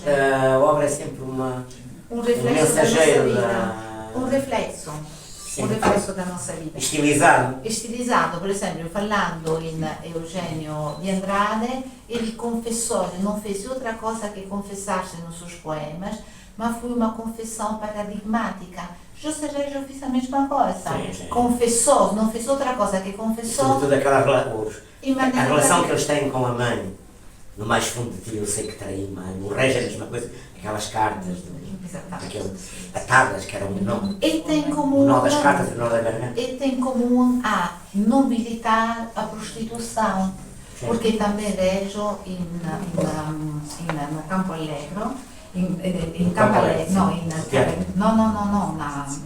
a obra é sempre Um um reflexo da nossa mensageiro vida. Um reflexo. Sim. Um reflexo da nossa vida. estilizado. Estilizado, per esempio, parlando in Eugenio di Andrade, ele confessou, ele não fez outra coisa que confessar-se nos seus poemas, mas foi uma confissão paradigmática. José Rejo fez a mesma coisa. Sim. Confessou, não fez outra coisa que confessou. Sobretudo a maneira relação que eles têm com a mãe. No mais fundo de ti eu sei que traí, mãe. O Rejo é a mesma coisa. Aquelas cartas, atadas, que eram E tem o comum, nó das cartas, o nó da garganta. e tem comum a nobilitar a prostituição. Sim. Porque também Reggio no Campo Allegro, Campo Alegre,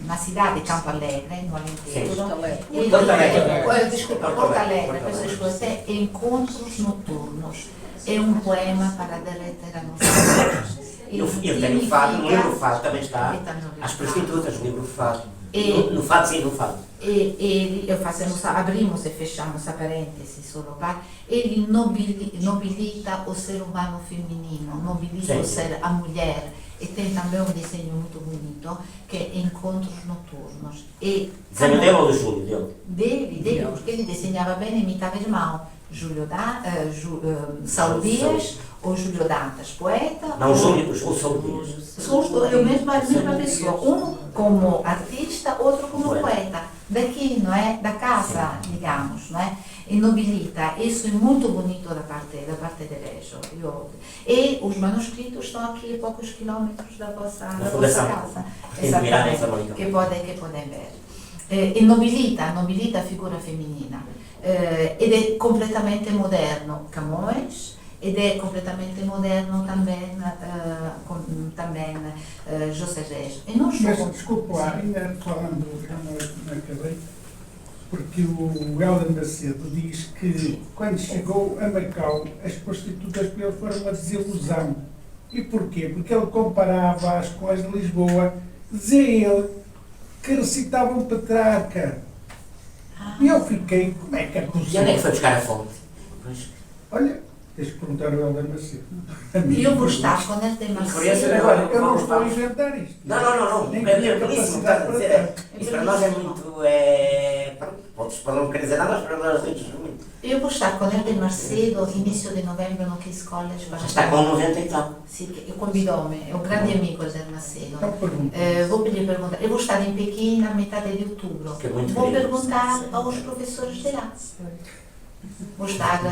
na cidade de Campo Alegre, no Alentejo. Porto Alegre, peço desculpa, é Encontros Noturnos. É um poema para derreter a nossa Eu tenho o fado, no livro Fado também está. As prostitutas, no livro Fado. No Fado, sim, no Fado. Abrimos e fechamos a parêntese solo para ele nobilita o ser humano feminino, nobilita o ser a mulher, e tem também um desenho muito bonito que é Encontros Noturnos. Desenho dele ou do Júlio? Dele, porque ele desenhava bem, imitava irmão. Saulo Dias ou Júlio Dantas, poeta? Não, o Saulo Dias. São a mesma pessoa, um como artista, outro como poeta. Daqui, não é? Da casa, digamos, não é? E nobilita. Isso é muito bonito da parte de Reggio. E os manuscritos estão aqui a poucos quilômetros da vossa casa. Exatamente, que podem ver. E nobilita a figura femminina. Ed è completamente moderno Camões, ed è completamente moderno também José Rejo. E não Mas desculpa lá, ainda falando, não acabei, porque o Helder Macedo diz que quando chegou a Macau as prostitutas para ele foram uma desilusão. E porquê? Porque ele comparava-as com as de Lisboa, dizia ele que recitavam Petrarca. E eu fiquei, como é que é possível? E onde é que foi buscar a fonte? Olha, tens que perguntar ao Helder Macedo. Eu vou estar quando ele tem Macedo. Agora, eu não estou a inventar isto. Não. Nem É tinha belíssimo, capacidade estás a para dizer. tanto. Isso para nós é muito. Pode não querer dizer nada, mas para nós é muito. Eu vou estar com ele de Macedo, início de novembro, no que escolas para... Já está com 90 e tal. Sim, convidou-me, é um grande amigo José Macedo. Então pergunta. Vou lhe perguntar, eu vou estar em Pequim na metade de outubro. Que é muito Vou querido. perguntar aos professores de lá. Vou estar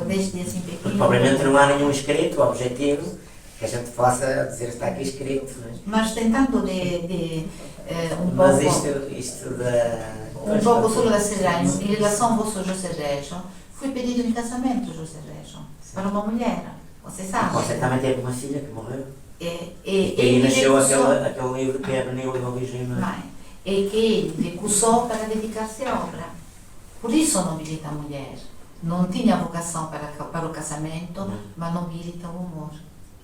10 dias em Pequim. Provavelmente não há nenhum escrito objetivo que a gente possa dizer está aqui escrito. Mas tentando um Mas pouco... isto da. Um pouco solo da Serra, em relação ao vosso José Rejo, fui pedido em casamento, José Rejo, para uma mulher, você sabe? Você também teve uma filha que morreu. E aí nasceu aquele livro que é Benil e a Virgem Mãe. e che egli recusou para dedicar-se à obra. Por isso não milita a mulher. Não tinha vocação para o casamento, mas não milita o amor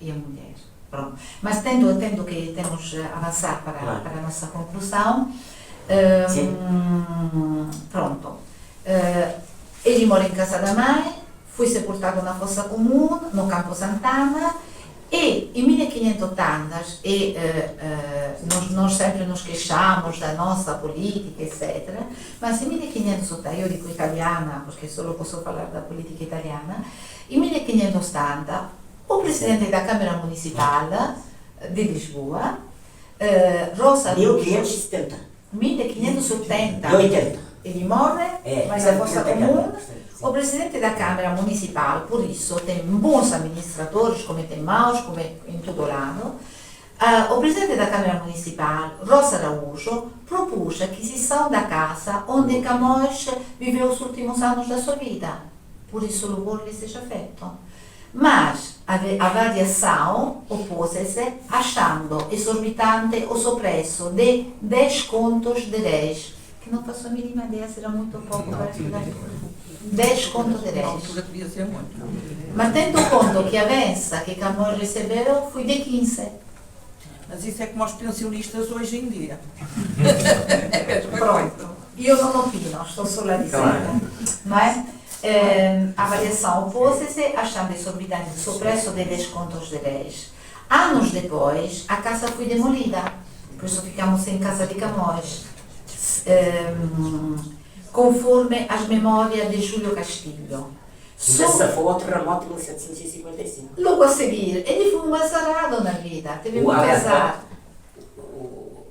e a mulher. Pronto. Mas tendo que temos avançar para a nossa conclusão, pronto. Ele mora em casa da mãe, foi sepultado na fossa comum, no Campo Sant'Anna, e em 1580, nós sempre nos queixamos da nossa política, etc. Mas em 1580, io dico italiana perché solo posso parlare da politica italiana, in 1580 o presidente da Câmara Municipal di Lisboa, Rosa Araújo, 1570. 1570, 80. ele morre, mas a fossa comum. O presidente da Câmara Municipal, por isso, tem bons administradores, como tem maus, como em todo lado. O presidente da Câmara Municipal, Rosa Araújo, propôs a aquisição da casa onde Camões viveu os últimos anos da sua vida. Por isso, o louvor lhe seja feito. Mas a variação opôs-se, achando exorbitante o preço de 10 contos de réis, que não faço a mínima ideia, será muito pouco para estudar. 10 contos de réis. Mas tendo conto que a benção que Camões recebeu foi de 15. Mas isso é como os pensionistas hoje em dia. Pronto. Eu não opino, estou só a dizer. Não é? A variação opôs-se, achando exorbitante o preço de 10 contos de réis. Anos depois, a casa foi demolida. Por isso ficamos em casa de Camões. Conforme as memórias de Júlio Castilho. Essa foi o terremoto de 1755. Logo a seguir, ele foi um azarado na vida, teve muito azar.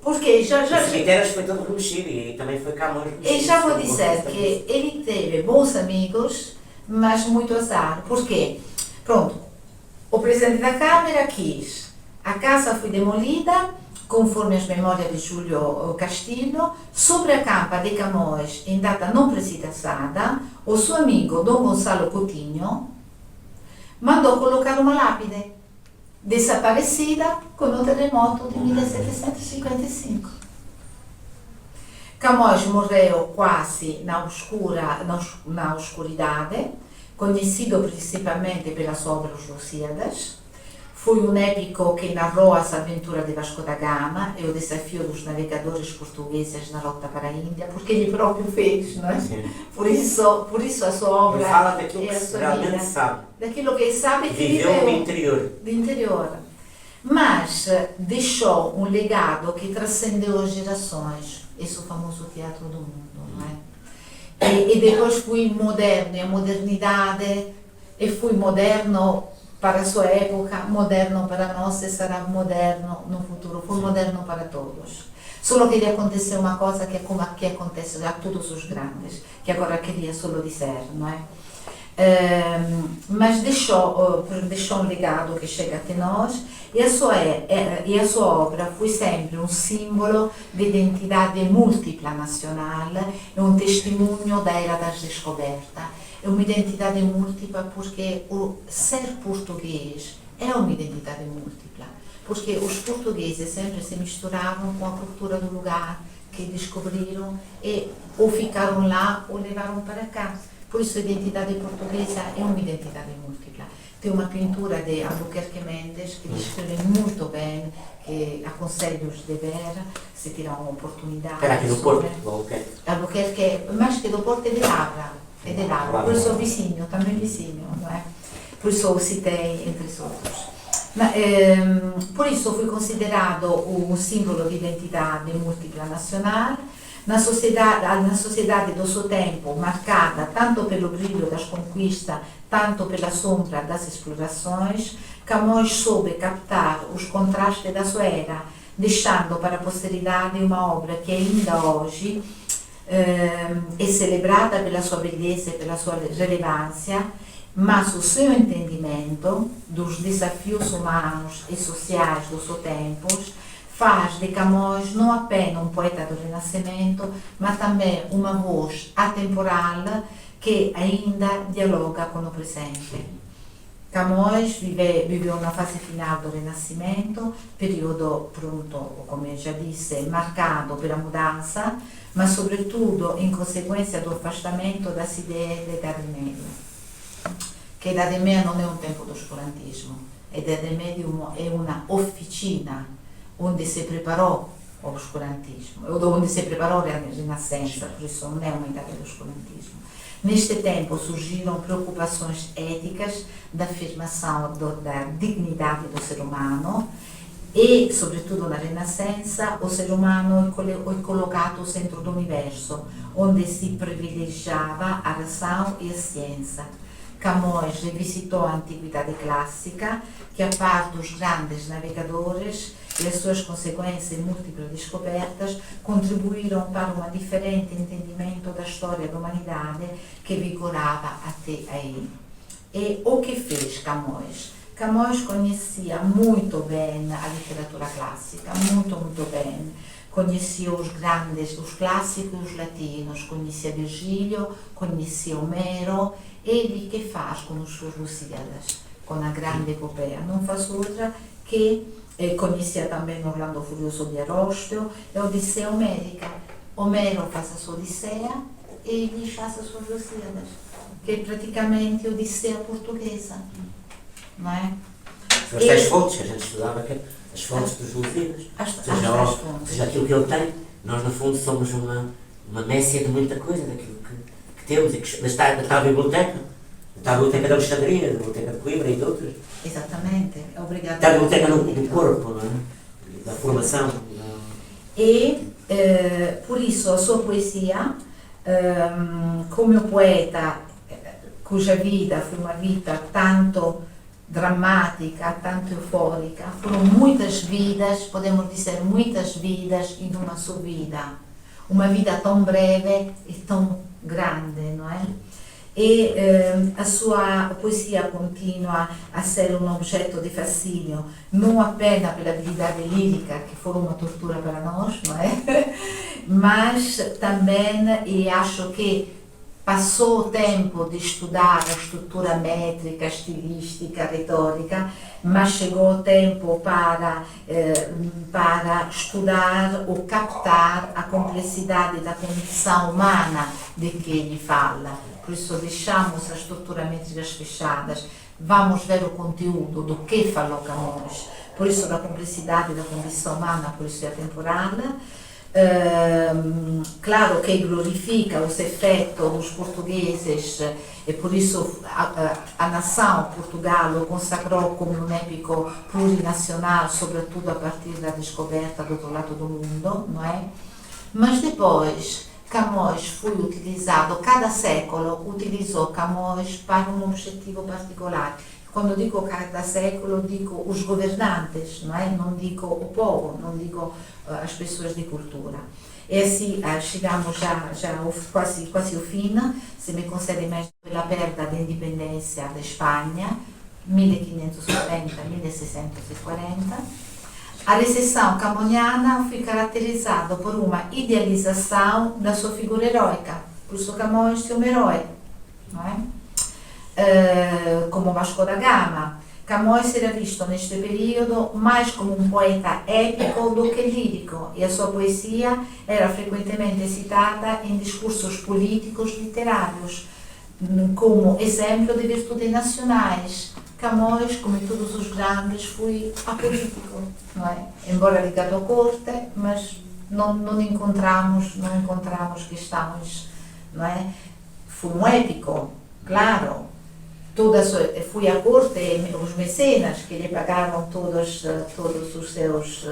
Porque Os cemitérios foi todo remexido e também foi Camões. E já vou dizer que ele teve bons amigos, mas muito azar. Por quê? Pronto, o presidente da Câmara quis, a casa foi demolida, conforme as memórias de Júlio Castilho, sobre a campa de Camões, em data não precisada, o seu amigo Dom Gonçalo Coutinho mandou colocar uma lápide, desaparecida com o terremoto de 1755. Camões morreu quase na oscuridade, conhecido principalmente pelas obras Os Lusíadas. Foi um épico que narrou as aventuras de Vasco da Gama e o desafio dos navegadores portugueses na rota para a Índia, porque ele próprio fez, não é? Por isso a sua obra ele fala daquilo é que a sua realmente vida, sabe. daquilo que sabe que Viveu no interior. do interior. Mas deixou um legado que transcendeu as gerações, esse é o famoso teatro do mundo, não é? E depois foi moderno, e a modernidade, e foi moderno para a sua época, moderno para nós e será moderno no futuro, foi moderno para todos. Só que lhe aconteceu uma coisa que é como que acontece a todos os grandes, que agora queria só dizer, não é? Mas deixou um legado que chega até nós e a sua obra foi sempre um símbolo de identidade múltipla nacional e um testemunho da era das descobertas. É uma identidade múltipla porque o ser português é uma identidade múltipla, porque os portugueses sempre se misturavam com a cultura do lugar que descobriram e ou ficaram lá ou levaram para cá. Por isso a identidade portuguesa é uma identidade múltipla. Tem uma pintura de Albuquerque Mendes que descreve muito bem, que aconselho de ver, se tiram uma oportunidade. Era aqui no Porto, Albuquerque, mais que do Porto é de Lavra. É de Lavra, por isso vizinho, também vizinho, não é? Por isso o citei entre os outros. Por isso foi considerado um símbolo de identidade múltipla nacional, na sociedade do seu tempo, marcada tanto pelo brilho das conquistas, tanto pela sombra das explorações. Camões soube captar os contrastes da sua era, deixando para a posteridade uma obra que ainda hoje é celebrada pela sua beleza e pela sua relevância, mas o seu entendimento dos desafios humanos e sociais do seu tempo faz de Camões não apenas um poeta do Renascimento, mas também uma voz atemporal que ainda dialoga com o presente. Camões viveu na fase final do Renascimento, período, pronto, come já disse, marcado pela mudança, mas sobretudo em consequência do afastamento das ideias da Idade Média. Que a Idade Média não é um tempo do oscurantismo, a Idade Média é uma oficina onde se preparou o oscurantismo, onde se preparou a Renascença, por isso não é uma idade do oscurantismo. Neste tempo surgiram preocupações éticas da afirmação da dignidade do ser humano e, sobretudo na Renascença, o ser humano é colocado no centro do universo, onde se privilegiava a razão e a ciência. Camões revisitou a antiguidade clássica, que a par dos grandes navegadores e as suas consequências e múltiplas descobertas contribuíram para um diferente entendimento da história da humanidade que vigorava até aí. E o que fez Camões? Camões conhecia muito bem a literatura clássica, muito bem. Conhecia os grandes, os clássicos e os latinos, conhecia Virgílio, conhecia Homero. Ele que faz com os seus Lusíadas, com a grande epopeia, não faz outra que conhecia também Orlando Furioso de Ariosto, a Odisseia Homérica. Homero faz a sua Odisseia e ele faz as suas Lusíadas, que é praticamente a Odisseia portuguesa, não é? São as tais fontes que a gente estudava, as fontes dos Lusíadas. Ou seja, aquilo que ele tem, nós no fundo somos uma messia de muita coisa, daquilo que temos, e que está a biblioteca da Alexandria, da biblioteca de Coimbra e de outras. Exatamente, obrigada. Está a biblioteca do corpo, não é? Da formação. E por isso a sua poesia, como poeta cuja vida foi uma vida tanto dramática, tanto eufórica, foram muitas vidas, podemos dizer muitas vidas em uma só vida. Uma vida tão breve e tão grande, não é? E a sua poesia continua a ser um objeto de fascínio, não apenas pela habilidade lírica, que foi uma tortura para nós, não é? Mas também, e acho que passou o tempo de estudar a estrutura métrica, estilística, retórica, mas chegou o tempo para estudar ou captar a complexidade da condição humana de que ele fala. Por isso deixamos as estruturas métricas fechadas, vamos ver o conteúdo do que falou Camões. Por isso da complexidade da condição humana, por isso é atemporal. Claro que glorifica os efeitos dos portugueses e por isso a nação Portugal o consagrou como um épico plurinacional, sobretudo a partir da descoberta do outro lado do mundo, não é? Mas depois Camões foi utilizado, cada século utilizou Camões para um objetivo particular. Quando digo cada século, digo os governantes, não é? Não digo o povo, não digo as pessoas de cultura. E assim, chegamos já quase ao fim, se me concede mais pela perda da independência da Espanha, 1540, 1640. A recessão camoniana foi caracterizada por uma idealização da sua figura heróica. Por isso Camões é um herói, não é? Como Vasco da Gama. Camões era visto neste período mais como um poeta épico do que lírico, e a sua poesia era frequentemente citada em discursos políticos literários, como exemplo de virtudes nacionais. Camões, como todos os grandes, foi apolítico, não é? Embora ligado à corte, mas não encontramos questões, não é? Foi um épico, claro. Foi a corte e os mecenas que lhe pagaram todos os seus,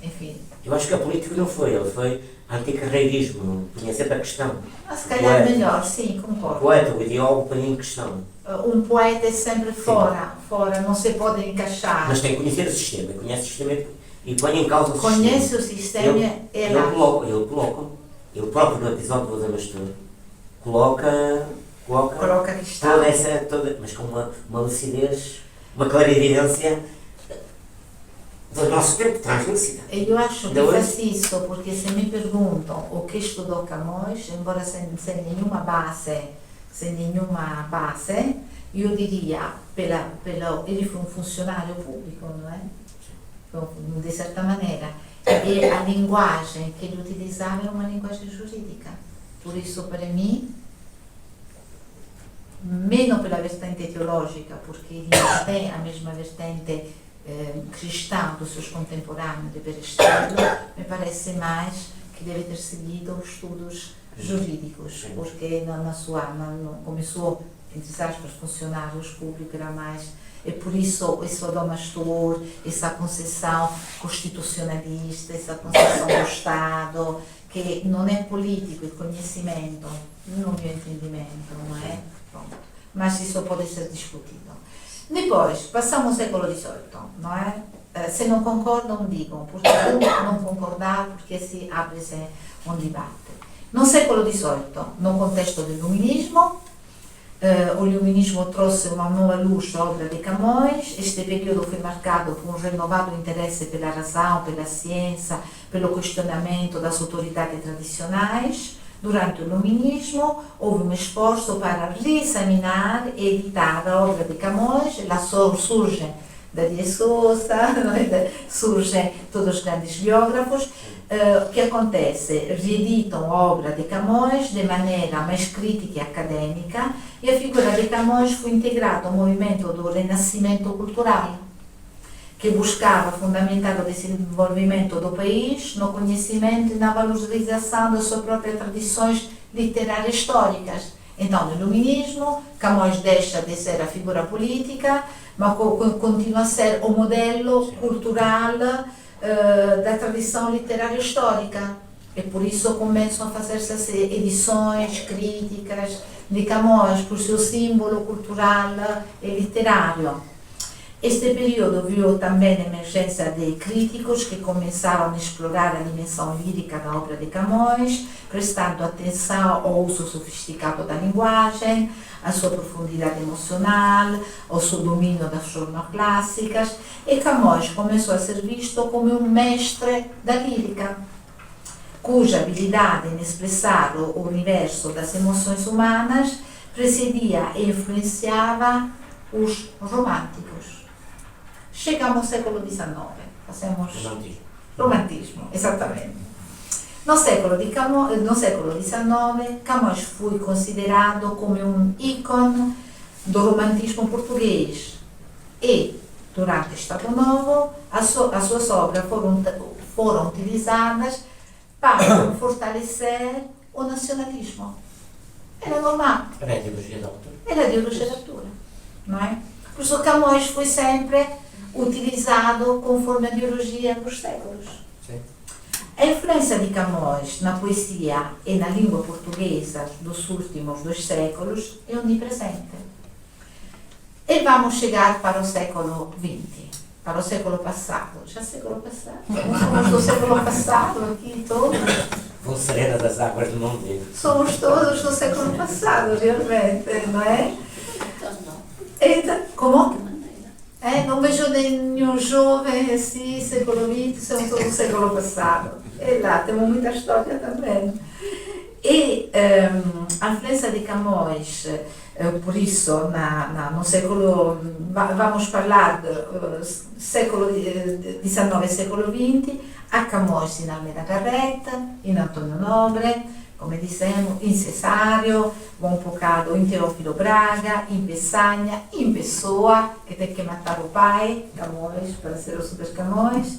enfim. Eu acho que a política não foi, ele foi anticarreirismo, punha sempre a questão. Se calhar melhor, sim, concordo. O poeta, o ideólogo, punha em questão. Um poeta é sempre fora, não se pode encaixar. Mas tem que conhecer o sistema, conhece o sistema e põe em causa o sistema. Conhece o sistema ele coloca, ele próprio no episódio do Adamastor, coloca questão. mas com uma lucidez, uma clarividência do nosso tempo, translúcida. Eu acho que faço isso porque se me perguntam o que estudou Camões, embora sem nenhuma base sem nenhuma base, eu diria, ele foi um funcionário público, não é? De certa maneira. E a linguagem que ele utilizava era uma linguagem jurídica. Por isso, para mim, meno pela vertente teológica, porque ele não tem a mesma vertente cristã dos seus contemporâneos de Perestrello, me parece mais que deve ter seguido estudos jurídicos, porque começou, entre aspas, funcionários públicos, era mais. E por isso, esse Odomastor, essa concepção constitucionalista, essa concepção do Estado, que não é político, é conhecimento, no meu entendimento, não é? Pronto. Mas isso pode ser discutido. Depois, passamos ao século XVIII, não é? Se não concordam, digam, porque não concordar, porque se abre-se um debate. No século XVIII, no contexto do iluminismo, o iluminismo trouxe uma nova luz à obra de Camões. Este período foi marcado por um renovado interesse pela razão, pela ciência, pelo questionamento das autoridades tradicionais. Durante o iluminismo, houve um esforço para reexaminar e editar a obra de Camões. Ela surge Davi de Souza, surgem todos os grandes biógrafos. O que acontece? Reeditam a obra de Camões de maneira mais crítica e acadêmica, e a figura de Camões foi integrada ao movimento do renascimento cultural, que buscava fundamentar o desenvolvimento do país no conhecimento e na valorização das suas próprias tradições literárias históricas. Então, no iluminismo, Camões deixa de ser a figura política, mas continua a ser o modelo cultural da tradição literária histórica. E por isso começam a fazer-se as edições críticas de Camões, por seu símbolo cultural e literário. Este período viu também a emergência de críticos que começaram a explorar a dimensão lírica da obra de Camões, prestando atenção ao uso sofisticado da linguagem, à sua profundidade emocional, ao seu domínio das formas clássicas, e Camões começou a ser visto como um mestre da lírica, cuja habilidade em expressar o universo das emoções humanas precedia e influenciava os românticos. Chegamos ao século XIX, fazemos romantismo, exatamente. No século XIX, Camões foi considerado como um ícone do romantismo português e, durante o Estado Novo, as suas obras foram utilizadas para fortalecer o nacionalismo. Era normal. Era a ideologia da altura. Era a ideologia da altura, não é? Por isso Camões foi sempre utilizado conforme a ideologia dos séculos. Sim. A influência de Camões na poesia e na língua portuguesa dos últimos 2 séculos é onipresente. E vamos chegar para o século XX, para o século passado. Já século passado? Somos do século passado aqui todos. Vou serena das águas do Mondego. Somos todos do século passado, realmente, não é? Então, como? Não vejo nenhum jovem assim, século XX, são todos do século passado. E lá temos muita história também. E a influência de Camões, por isso, no século, vamos falar do século XIX e século XX, a Camões in Almeida Garrett, in Antonio Nobre, come dissemos, em Cesário, um bocado em Teófilo Braga, em Peçanha, em Pessoa, que tem que matar o pai, Camões, para ser o Super Camões,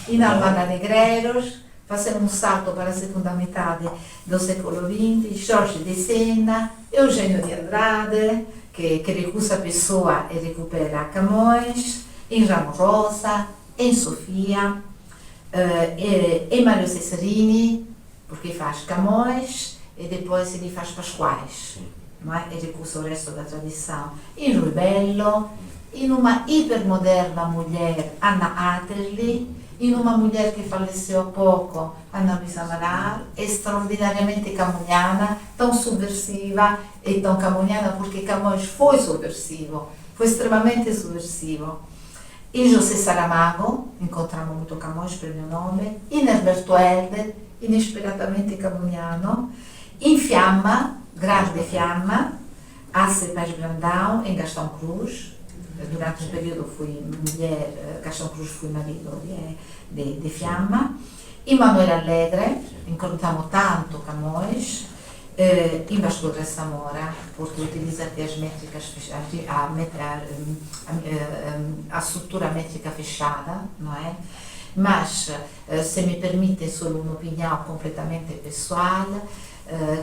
em Almada Negreiros, fazendo um salto para a segunda metade do século XX, Jorge de Sena, Eugênio de Andrade, que recusa a Pessoa e recupera Camões, em Ramo Rosa, em Sofia, e Mário Cesarini, porque faz Camões e depois ele faz Pascoais, não é? E recusa o resto da tradição. Em Rui Bello, em uma hipermoderna mulher, Anna Atterley, em uma mulher que faleceu há pouco, Ana Luísa Amaral, extraordinariamente camuniana, tão subversiva e tão camuniana porque Camões foi subversivo, foi extremamente subversivo. Em José Saramago, encontramos muito Camões, prêmio Nobel, em Herberto Helder, inesperadamente camuniano, in Fiamma, Grande Fiamma, Ace Paz Brandão, em Gastão Cruz. Durante o período fui mulher, Gastão Cruz foi marido de Fiamma. Emanuele Allegre, incontriamo tanto Camões, in Vasco da Samora, porque utilizzate as métricas a struttura métrica fechada, não é? Mas, se me permite solo un'opinião completamente pessoal,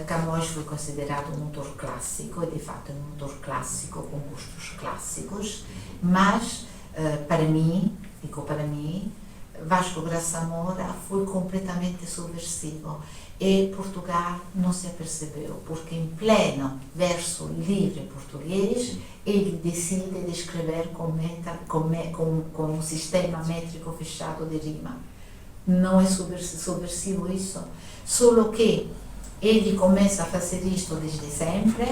Camões foi considerado um autor clássico, e de fato é um autor clássico com gostos clássicos, mas para mim, dico para mim, Vasco Graça Moura foi completamente subversivo e Portugal não se apercebeu, porque em pleno verso livre português ele decide de escrever com um sistema métrico fechado de rima. Não é subversivo isso, só que ele começa a fazer isto desde sempre.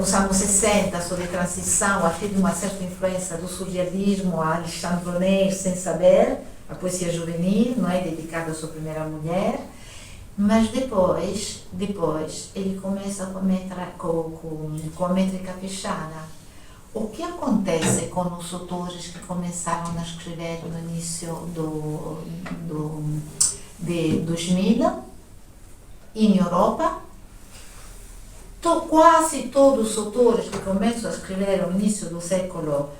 Os anos 60, sobre transição, a ter uma certa influência do surrealismo, a Alexandre Bonnet, sem saber, a poesia juvenil, não é, dedicada à sua primeira mulher, mas depois ele começa com a métrica fechada. O que acontece com os autores que começaram a escrever no início de 2000 em Europa? Quase todos os autores que começam a escrever no início do século,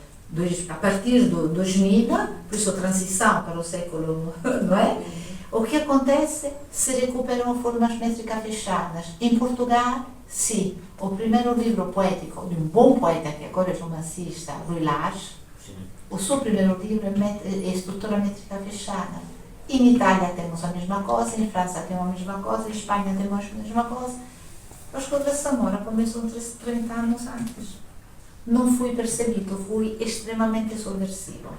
a partir do 2000, por isso transição para o século, não é? O que acontece? Se recuperam formas métricas fechadas. Em Portugal, sim. O primeiro livro poético de um bom poeta, que agora é romancista, Rui Lage, o seu primeiro livro é estrutura métrica fechada. Em Itália temos a mesma coisa, em França temos a mesma coisa, em Espanha temos a mesma coisa. Vasco da Samora começou 30 anos antes. Não fui percebido, fui extremamente subversivo.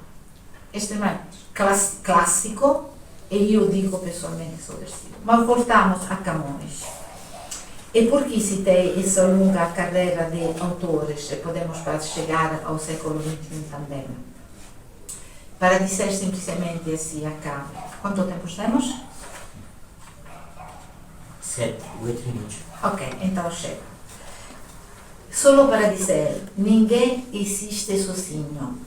Extremamente clássico, e eu digo pessoalmente subversivo. Mas voltamos a Camões. E por que citei essa longa carreira de autores, e podemos chegar ao século XXI também? Para dizer simplesmente assim acá, quanto tempo temos? 7, 8 minutos. Ok, então chega. Só para dizer, ninguém existe sozinho,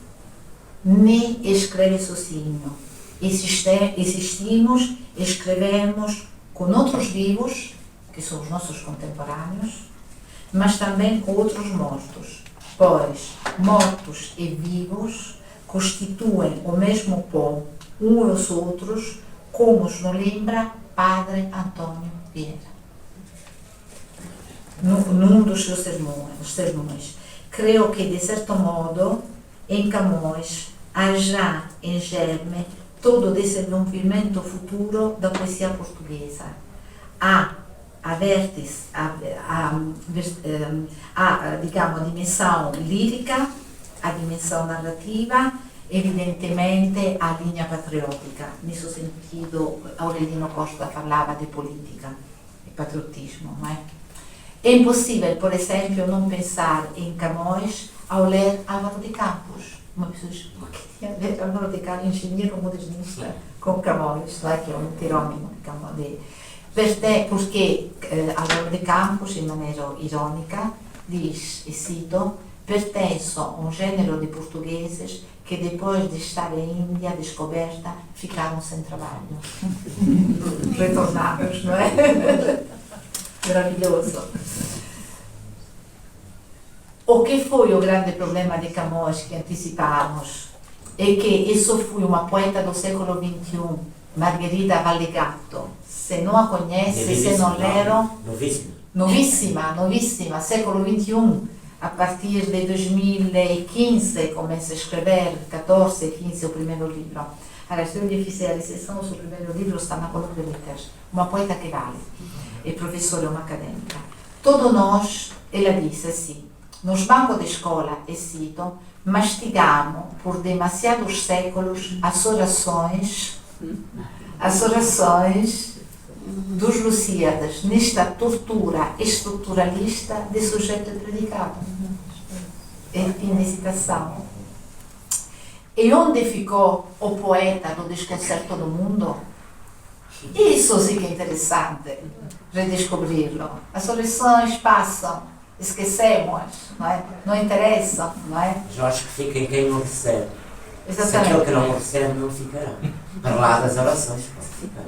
nem escreve sozinho. Existimos, escrevemos com outros vivos, que são os nossos contemporâneos, mas também com outros mortos, pois mortos e vivos constituem o mesmo povo, uns aos outros, como nos lembra Padre Antônio Vieira. Num dos seus sermões. Creio que, de certo modo, em Camões, há já em germe todo o desenvolvimento futuro da poesia portuguesa. Há digamos, a dimensão lírica, a dimensão narrativa, evidentemente a linha patriótica. Nesse sentido, Aurelino Costa falava de política e patriotismo, não é? É impossível, por exemplo, não pensar em Camões ao ler Álvaro de Campos. Uma pessoa diz, o que tinha a ver Álvaro de Campos, engenheiro modernista, com Camões, não é? Que é um heterônimo de porque Álvaro de Campos, em maneira irônica, diz, e cito, pertenço a um gênero de portugueses que depois de estar em Índia descoberta, ficaram sem trabalho. Retornados, não é? Maravilhoso. O que foi o grande problema de Camões que anticipamos? É que isso foi uma poeta do século XXI, Margherita Vallegatto. Se não a conhece, se não leram... Novíssima, século XXI. A partir de 2015 começa a escrever, 14, 15, o primeiro livro. Allora, se eu lhe fizer a recensione, o suo primeiro livro está na Colloquio de Letras, uma poeta que vale, é professora, uma acadêmica. Todos nós, ela disse assim, nos bancos de escola, e cito, mastigamos por demasiados séculos as orações dos Lusíadas, nesta tortura estruturalista de sujeito e predicado. É fim de citação. E onde ficou o poeta do desconcerto do mundo? Isso sim que é interessante. redescobrirlo. As soluções passam, esquecemos, não é? Não interessam, não é? Mas eu acho que fica em quem não recebe. Se aquele Exatamente. que não recebe não ficará. Para lá das orações pode ficar.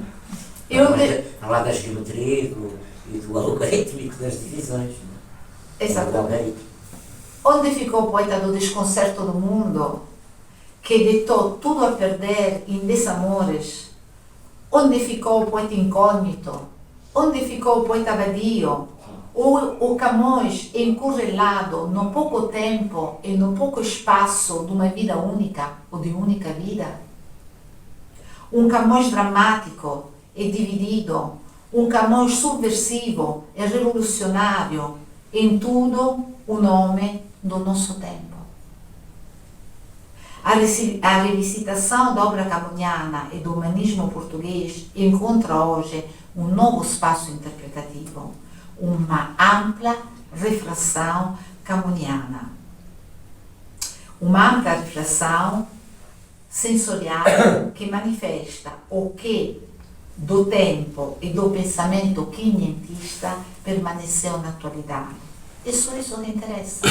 Para lá da geometria e do algoritmico das divisões. Do Exatamente. algoritmo. Onde ficou o poeta do desconcerto do mundo, que deitou tudo a perder em desamores? Onde ficou o poeta incógnito? Onde ficou o poeta vadio? O Camões encurralado no pouco tempo e no pouco espaço de uma vida única ou de única vida? Um Camões dramático e dividido, um Camões subversivo e revolucionário, em tudo o nome do nosso tempo. A revisitação da obra camoniana e do humanismo português encontra hoje um novo espaço interpretativo, uma ampla refração camoniana. Uma ampla refração sensorial que manifesta o que do tempo e do pensamento quinhentista permaneceu na atualidade. É só isso que interessa.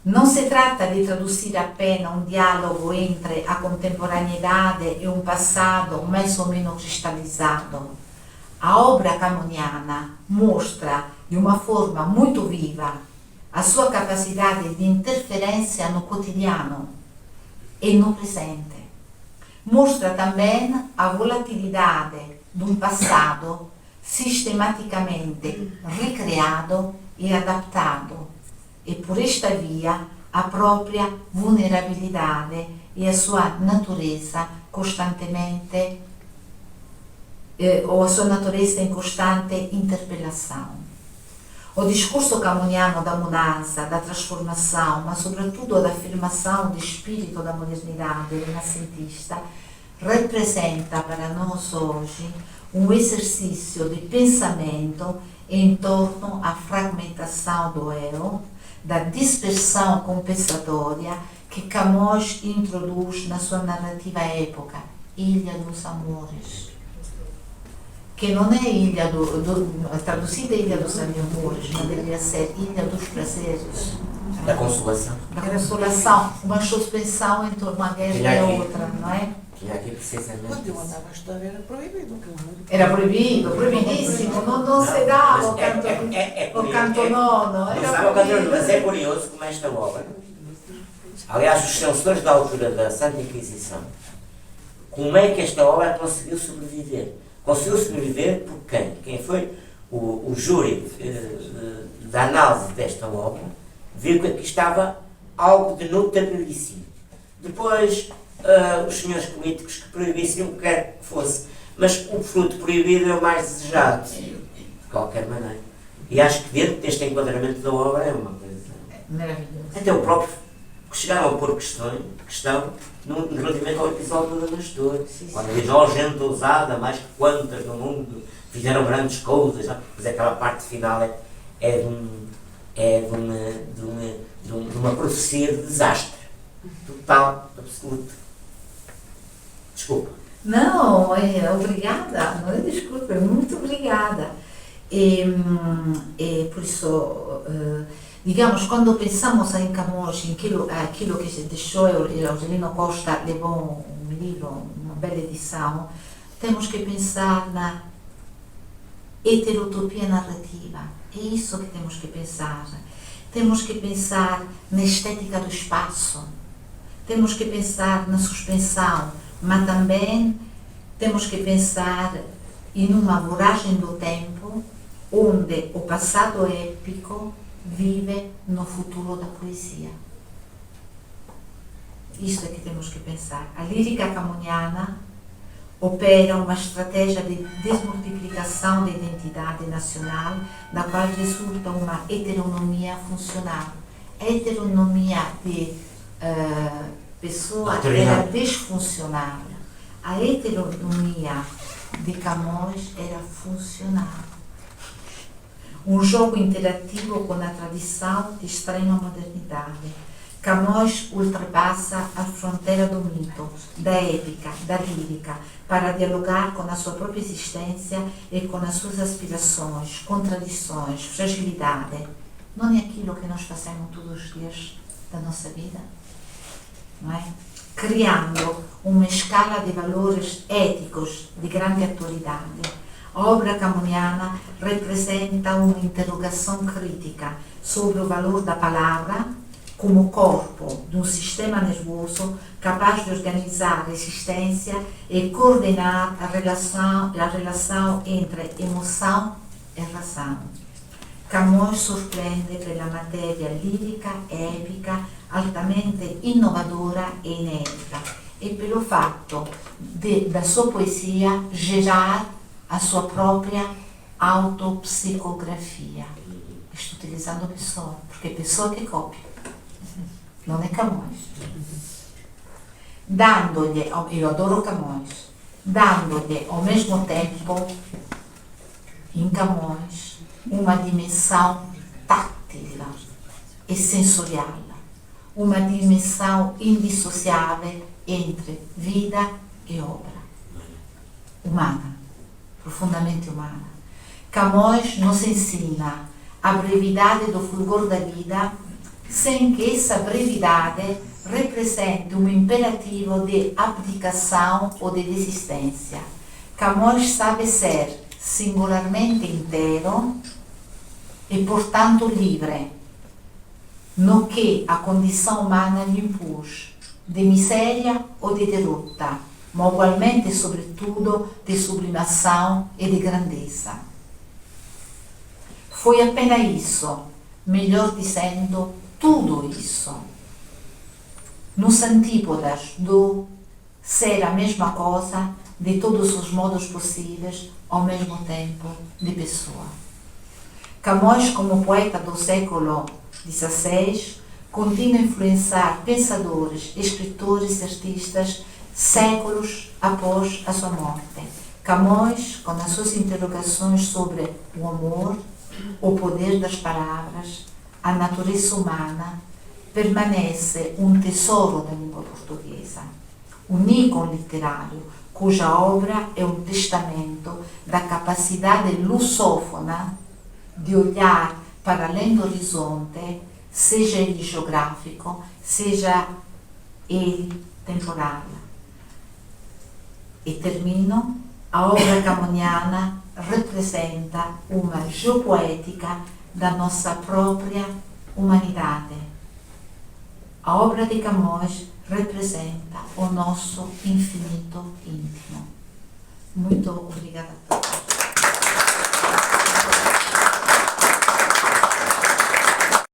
Não se trata de traduzir apenas um diálogo entre a contemporaneidade e um passado mais ou menos cristalizado. A obra camoniana mostra de uma forma muito viva a sua capacidade de interferência no cotidiano e no presente. Mostra também a volatilidade de um passado sistematicamente recriado e adaptado, e por esta via a própria vulnerabilidade e a sua natureza constantemente, ou a sua natureza em constante interpelação. O discurso camoniano da mudança, da transformação, mas sobretudo da afirmação do espírito da modernidade renascentista, representa para nós hoje um exercício de pensamento em torno à fragmentação do eu, da dispersão compensatória que Camões introduz na sua narrativa época, Ilha dos Amores. Que não é ilha traduzida Ilha dos Amores, mas deveria ser Ilha dos Prazeres. Da consolação. Da consolação, uma suspensão entre uma guerra e a outra, não é? Tinha aqui precisamente Quando eu isso. andava a estudar era proibido. Era proibido, proibidíssimo, não se dava o canto, o canto nono. Não Era sabe o canto, mas proibido. é curioso como esta obra, aliás, os censores da altura da Santa Inquisição, como é que esta obra conseguiu sobreviver? Conseguiu sobreviver por quem? Quem foi o júri da análise desta obra, viu que aqui estava algo de notabilíssimo. Depois, os senhores políticos que proibissem o que quer que fosse, mas o fruto proibido é o mais desejado, de qualquer maneira. E acho que dentro deste enquadramento da obra é uma coisa... Maravilhoso. Até o próprio, que chegaram a pôr questão relativamente ao episódio do Adamastor, quando diz, ó gente ousada, mais que quantas no mundo, fizeram grandes coisas, mas aquela parte final é de uma profecia de desastre, total, absoluto. Desculpa. Não, obrigada, não é desculpa, muito obrigada. E por isso, digamos, quando pensamos em Camões, em aquilo que se deixou, e Aurelino Costa levou um livro, uma bela edição, temos que pensar na heterotopia narrativa. É isso que temos que pensar. Temos que pensar na estética do espaço, temos que pensar na suspensão, mas também temos que pensar em uma voragem do tempo onde o passado épico vive no futuro da poesia. Isso é que temos que pensar. A lírica camoniana opera uma estratégia de desmultiplicação da identidade nacional, da qual resulta uma heteronomia funcional. A heteronomia de pessoa era desfuncional. A heteronomia de Camões era funcional. Um jogo interativo com a tradição de extrema modernidade. Camões ultrapassa a fronteira do mito, da épica, da lírica, para dialogar com a sua própria existência e com as suas aspirações, contradições, fragilidade. Não é aquilo que nós fazemos todos os dias da nossa vida? Não é? Criando uma escala de valores éticos de grande atualidade. A obra camoniana representa uma interrogação crítica sobre o valor da palavra como corpo de um sistema nervoso capaz de organizar a existência e coordenar a relação entre emoção e razão. Camões surpreende pela matéria lírica, épica, altamente inovadora e inédita, e pelo fatto da sua poesia gerar a sua própria autopsicografia. Estou utilizando Pessoa, porque é Pessoa que copia. Não é Camões. Dando-lhe, eu adoro Camões, dando-lhe ao mesmo tempo, em Camões, uma dimensão tátil e sensorial, uma dimensão indissociável entre vida e obra. Humana, profundamente humana. Camões nos ensina a brevidade do fulgor da vida, sem que essa brevidade represente um imperativo de abdicação ou de desistência. Camões sabe ser singularmente inteiro e, portanto, livre, no que a condição humana lhe impôs, de miséria ou de derrota, mas igualmente, sobretudo, de sublimação e de grandeza. Foi apenas isso, melhor dizendo, tudo isso, nos antípodas do ser a mesma coisa, de todos os modos possíveis, ao mesmo tempo, de pessoa. Camões, como poeta do século XVI, continua a influenciar pensadores, escritores e artistas séculos após a sua morte. Camões, com as suas interrogações sobre o amor, o poder das palavras, a natureza humana, permanece um tesouro da língua portuguesa, um ícone literário cuja obra é um testamento da capacidade lusófona de olhar para além do horizonte, seja ele geográfico, seja ele temporal. E termino, a obra camoniana representa uma geopoética da nossa própria humanidade. A obra de Camões representa o nosso infinito íntimo. Muito obrigada a todos.